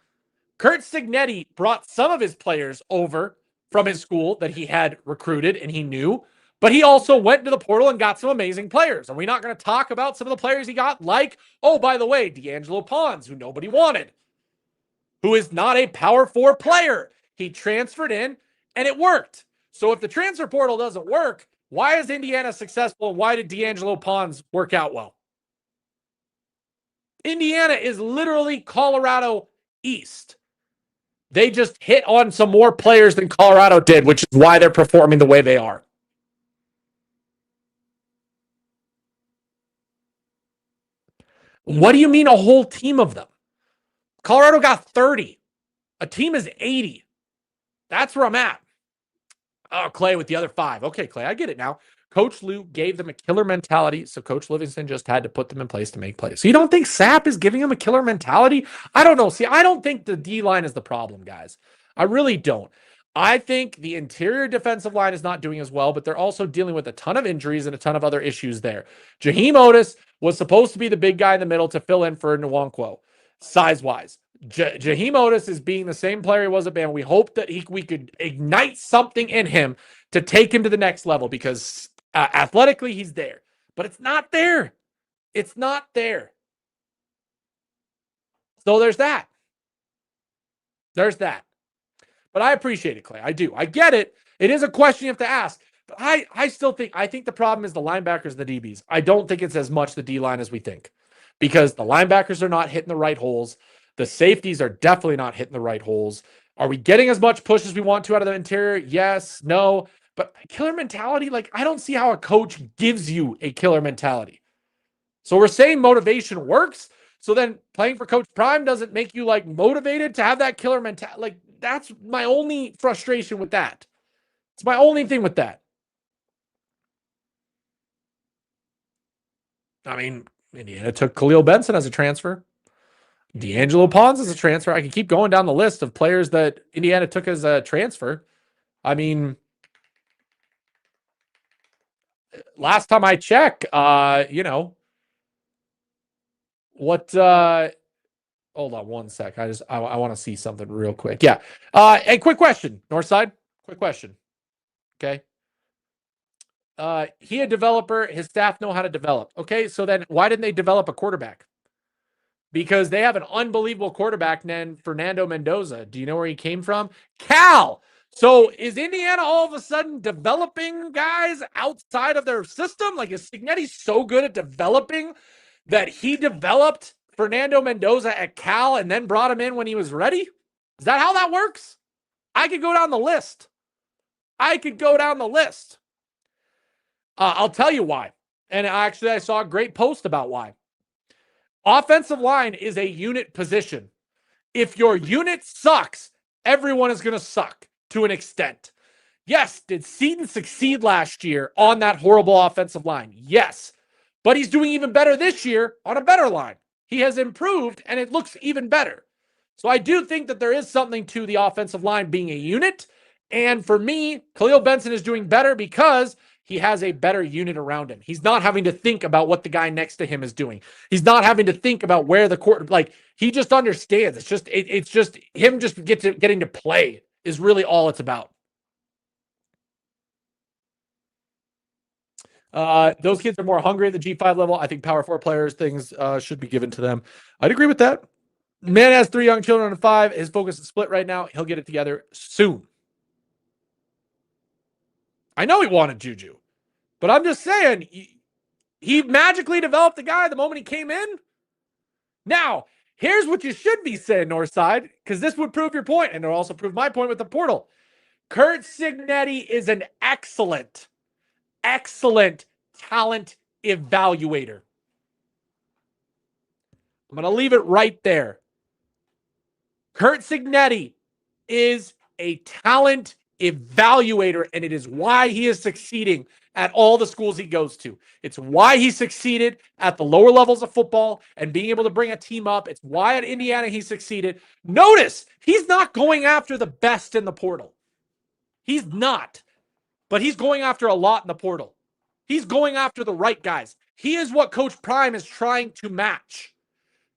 Kurt Signetti brought some of his players over from his school that he had recruited and he knew, but he also went to the portal and got some amazing players. Are we not going to talk about some of the players he got? Like, oh, by the way, D'Angelo Pons, who nobody wanted, who is not a power 4 player. He transferred in and it worked. So if the transfer portal doesn't work, why is Indiana successful and why did D'Angelo Pons work out well? Indiana is literally Colorado East. They just hit on some more players than Colorado did, which is why they're performing the way they are. What do you mean a whole team of them? Colorado got 30. A team is 80. That's where I'm at. Oh, Clay with the other 5. Okay, Clay, I get it now. Coach Lou gave them a killer mentality, so Coach Livingston just had to put them in place to make plays. So you don't think Sapp is giving them a killer mentality? I don't know. See, I don't think the D-line is the problem, guys. I really don't. I think the interior defensive line is not doing as well, but they're also dealing with a ton of injuries and a ton of other issues there. Jaheim Otis was supposed to be the big guy in the middle to fill in for Nwankwo, size-wise. Jaheim Otis is being the same player he was at Bama. We hope that we could ignite something in him to take him to the next level because athletically he's there. But it's not there. It's not there. So there's that. There's that. But I appreciate it, Clay. I do. I get it. It is a question you have to ask. But I still think the problem is the linebackers and the DBs. I don't think it's as much the D-line as we think because the linebackers are not hitting the right holes. The safeties are definitely not hitting the right holes. Are we getting as much push as we want to out of the interior? Yes, no. But killer mentality, I don't see how a coach gives you a killer mentality. So we're saying motivation works. So then playing for Coach Prime doesn't make you motivated to have that killer mentality. That's my only frustration with that. It's my only thing with that. I mean, Indiana took Khalil Benson as a transfer. D'Angelo Pons as a transfer. I can keep going down the list of players that Indiana took as a transfer. I mean, last time I checked, hold on one sec. I want to see something real quick. Yeah. A quick question, Northside. Quick question. Okay. He a developer, his staff know how to develop. Okay. So then why didn't they develop a quarterback? Because they have an unbelievable quarterback named Fernando Mendoza. Do you know where he came from? Cal. So is Indiana all of a sudden developing guys outside of their system? Like, is Signetti so good at developing that he developed Fernando Mendoza at Cal and then brought him in when he was ready? Is that how that works? I could go down the list. I'll tell you why. And actually, I saw a great post about why. Offensive line is a unit position. If your unit sucks, everyone is going to suck to an extent. Yes, did Seton succeed last year on that horrible offensive line? Yes. But he's doing even better this year on a better line. He has improved, and it looks even better. So I do think that there is something to the offensive line being a unit. And for me, Khalil Benson is doing better because he has a better unit around him. He's not having to think about what the guy next to him is doing. He's not having to think about where the court, like, he just understands. It's just him just getting to play is really all it's about. Those kids are more hungry at the G5 level. I think Power 4 players, things should be given to them. I'd agree with that. Man has 3 young children on 5. His focus is split right now. He'll get it together soon. I know he wanted Juju, but I'm just saying he magically developed the guy the moment he came in. Now, here's what you should be saying, Northside, because this would prove your point, and it'll also prove my point with the portal. Curt Cignetti is an excellent talent evaluator. I'm going to leave it right there. Curt Cignetti is a talent evaluator, and it is why he is succeeding at all the schools he goes to. It's why he succeeded at the lower levels of football and being able to bring a team up. It's why at Indiana he succeeded. Notice, he's not going after the best in the portal. He's not. But he's going after a lot in the portal. He's going after the right guys. He is what Coach Prime is trying to match.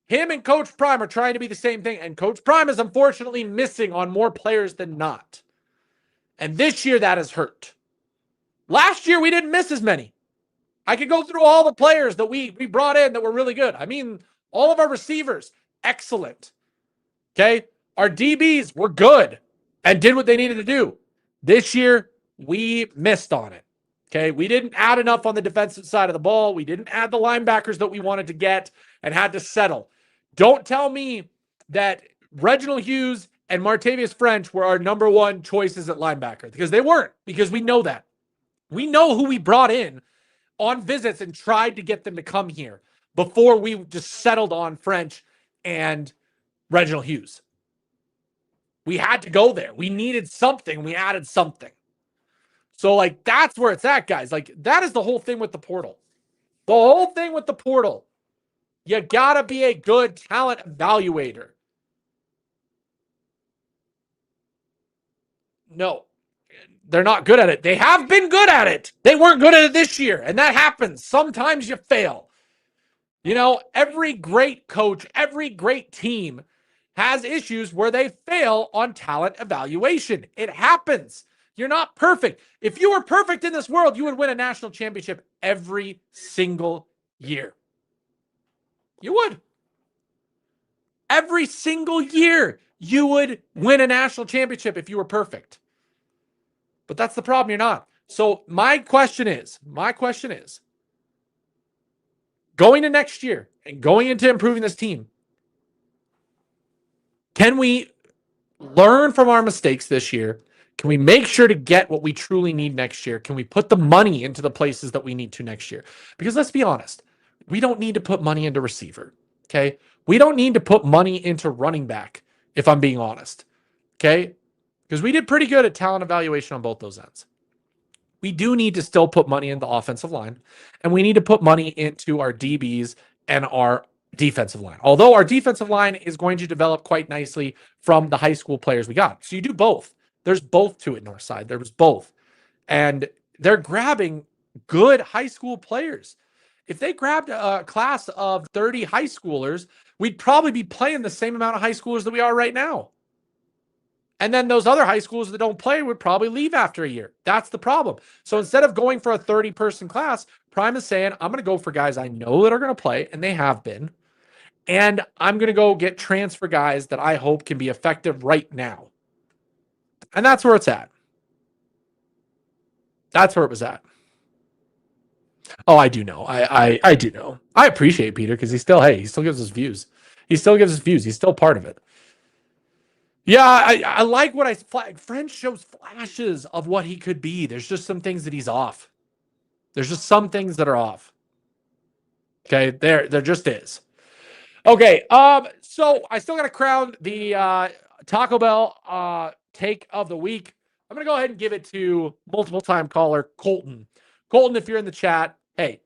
Him and Coach Prime are trying to be the same thing, and Coach Prime is unfortunately missing on more players than not. And this year, that has hurt. Last year, we didn't miss as many. I could go through all the players that we brought in that were really good. I mean, all of our receivers, excellent. Okay? Our DBs were good and did what they needed to do. This year, we missed on it. Okay? We didn't add enough on the defensive side of the ball. We didn't add the linebackers that we wanted to get and had to settle. Don't tell me that Reginald Hughes and Martavius French were our number one choices at linebacker, because they weren't, because we know that. We know who we brought in on visits and tried to get them to come here before we just settled on French and Reginald Hughes. We had to go there. We needed something. We added something. So, like, that's where it's at, guys. Like, that is the whole thing with the portal. The whole thing with the portal. You got to be a good talent evaluator. No, they're not good at it. They have been good at it. They weren't good at it this year, and that happens. Sometimes you fail. You know, every great coach, every great team has issues where they fail on talent evaluation. It happens. You're not perfect. If you were perfect in this world, you would win a national championship every single year. You would. Every single year, you would win a national championship if you were perfect. But that's the problem. You're not. So my question is, going to next year and going into improving this team, can we learn from our mistakes this year? Can we make sure to get what we truly need next year? Can we put the money into the places that we need to next year? Because let's be honest, we don't need to put money into receiver, okay? We don't need to put money into running back, if I'm being honest, okay? Because we did pretty good at talent evaluation on both those ends. We do need to still put money in the offensive line, and we need to put money into our DBs and our defensive line. Although our defensive line is going to develop quite nicely from the high school players we got. So you do both. There's both to it, Northside. There was both. And they're grabbing good high school players. If they grabbed a class of 30 high schoolers, we'd probably be playing the same amount of high schoolers that we are right now. And then those other high schools that don't play would probably leave after a year. That's the problem. So instead of going for a 30-person class, Prime is saying, I'm going to go for guys I know that are going to play, and they have been. And I'm going to go get transfer guys that I hope can be effective right now. And that's where it's at. That's where it was at. Oh, I do know. I do know. I appreciate Peter because he still gives us views. He still gives us views. He's still part of it. Yeah, I like what French shows flashes of what he could be. There's just some things that he's off. There's just some things that are off. Okay, there just is. Okay, so I still got to crown the Taco Bell take of the week. I'm gonna go ahead and give it to multiple time caller Colton. Colton, if you're in the chat, hey,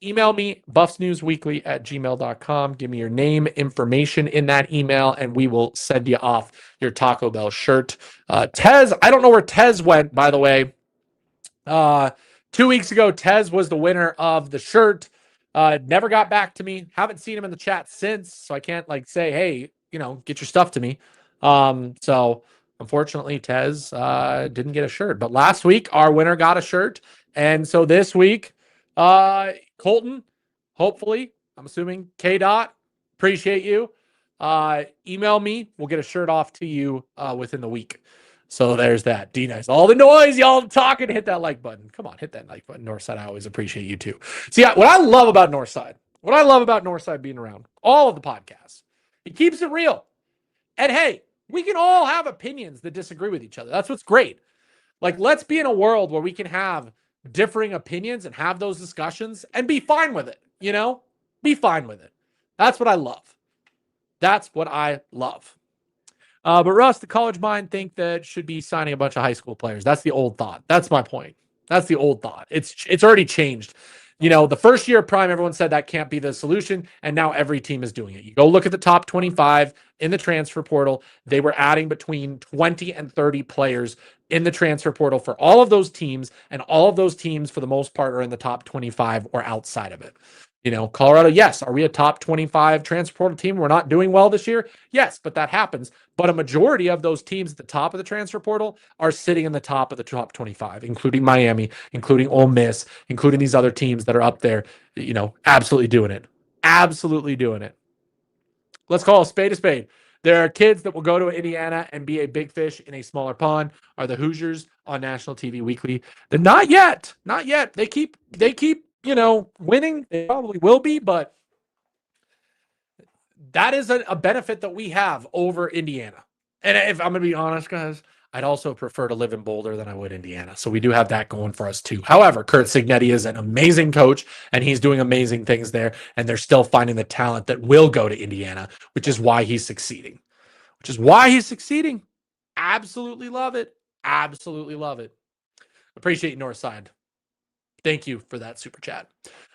email me buffsnewsweekly@gmail.com. Give me your name, information in that email, and we will send you off your Taco Bell shirt. Tez, I don't know where Tez went, by the way. 2 weeks ago, Tez was the winner of the shirt. Never got back to me. Haven't seen him in the chat since, so I can't say, hey, get your stuff to me. So unfortunately, Tez didn't get a shirt. But last week, our winner got a shirt. And so this week, Colton, hopefully, I'm assuming K-Dot, appreciate you. Email me. We'll get a shirt off to you within the week. So there's that. D-Nice. All the noise, y'all talking. Hit that like button. Come on, hit that like button. Northside, I always appreciate you too. See, what I love about Northside being around, all of the podcasts, it keeps it real. And hey, we can all have opinions that disagree with each other. That's what's great. Let's be in a world where we can have differing opinions and have those discussions and be fine with it, Be fine with it. That's what I love. That's what I love. But Russ, the college mind think that should be signing a bunch of high school players. That's the old thought. That's my point. That's the old thought. It's already changed. The first year of Prime, everyone said that can't be the solution, and now every team is doing it. You go look at the top 25 in the transfer portal. They were adding between 20 and 30 players in the transfer portal for all of those teams, and all of those teams, for the most part, are in the top 25 or outside of it. Colorado, yes. Are we a top 25 transfer portal team? We're not doing well this year? Yes, but that happens. But a majority of those teams at the top of the transfer portal are sitting in the top of the top 25, including Miami, including Ole Miss, including these other teams that are up there, absolutely doing it. Absolutely doing it. Let's call a spade a spade. There are kids that will go to Indiana and be a big fish in a smaller pond. Are the Hoosiers on national TV weekly? They're not yet. Not yet. They keep winning. They probably will be, but that is a benefit that we have over Indiana. And if I'm going to be honest, guys, I'd also prefer to live in Boulder than I would Indiana. So we do have that going for us too. However, Kurt Cignetti is an amazing coach, and he's doing amazing things there. And they're still finding the talent that will go to Indiana, which is why he's succeeding. Absolutely love it. Absolutely love it. Appreciate you, Northside. Thank you for that super chat.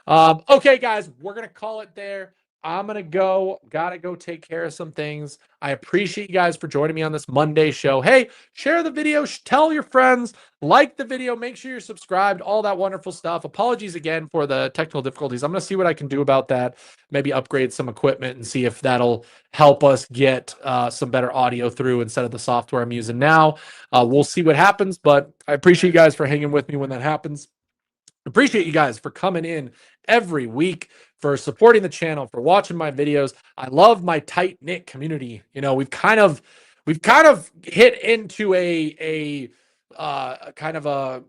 Okay, guys, we're going to call it there. I'm going to go. Got to go take care of some things. I appreciate you guys for joining me on this Monday show. Hey, share the video. Tell your friends. Like the video. Make sure you're subscribed. All that wonderful stuff. Apologies again for the technical difficulties. I'm going to see what I can do about that. Maybe upgrade some equipment and see if that'll help us get some better audio through instead of the software I'm using now. We'll see what happens, but I appreciate you guys for hanging with me when that happens. Appreciate you guys for coming in every week, for supporting the channel, for watching my videos. I love my tight-knit community. We've kind of hit into a kind of a,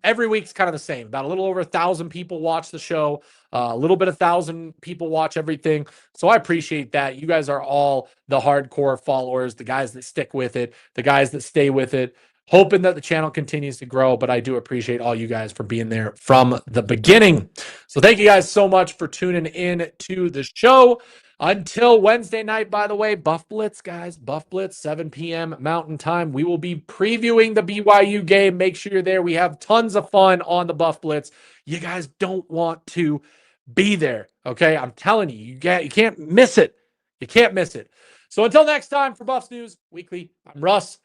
every week's kind of the same. About a little over 1,000 people watch the show. A little bit of 1,000 people watch everything. So I appreciate that. You guys are all the hardcore followers, the guys that stick with it, the guys that stay with it. Hoping that the channel continues to grow, but I do appreciate all you guys for being there from the beginning. So thank you guys so much for tuning in to the show. Until Wednesday night, by the way, Buff Blitz, guys. Buff Blitz, 7 p.m. Mountain Time. We will be previewing the BYU game. Make sure you're there. We have tons of fun on the Buff Blitz. You guys don't want to be there, okay? I'm telling you, you can't miss it. You can't miss it. So until next time, for Buffs News Weekly, I'm Russ.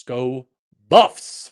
Go Buffs!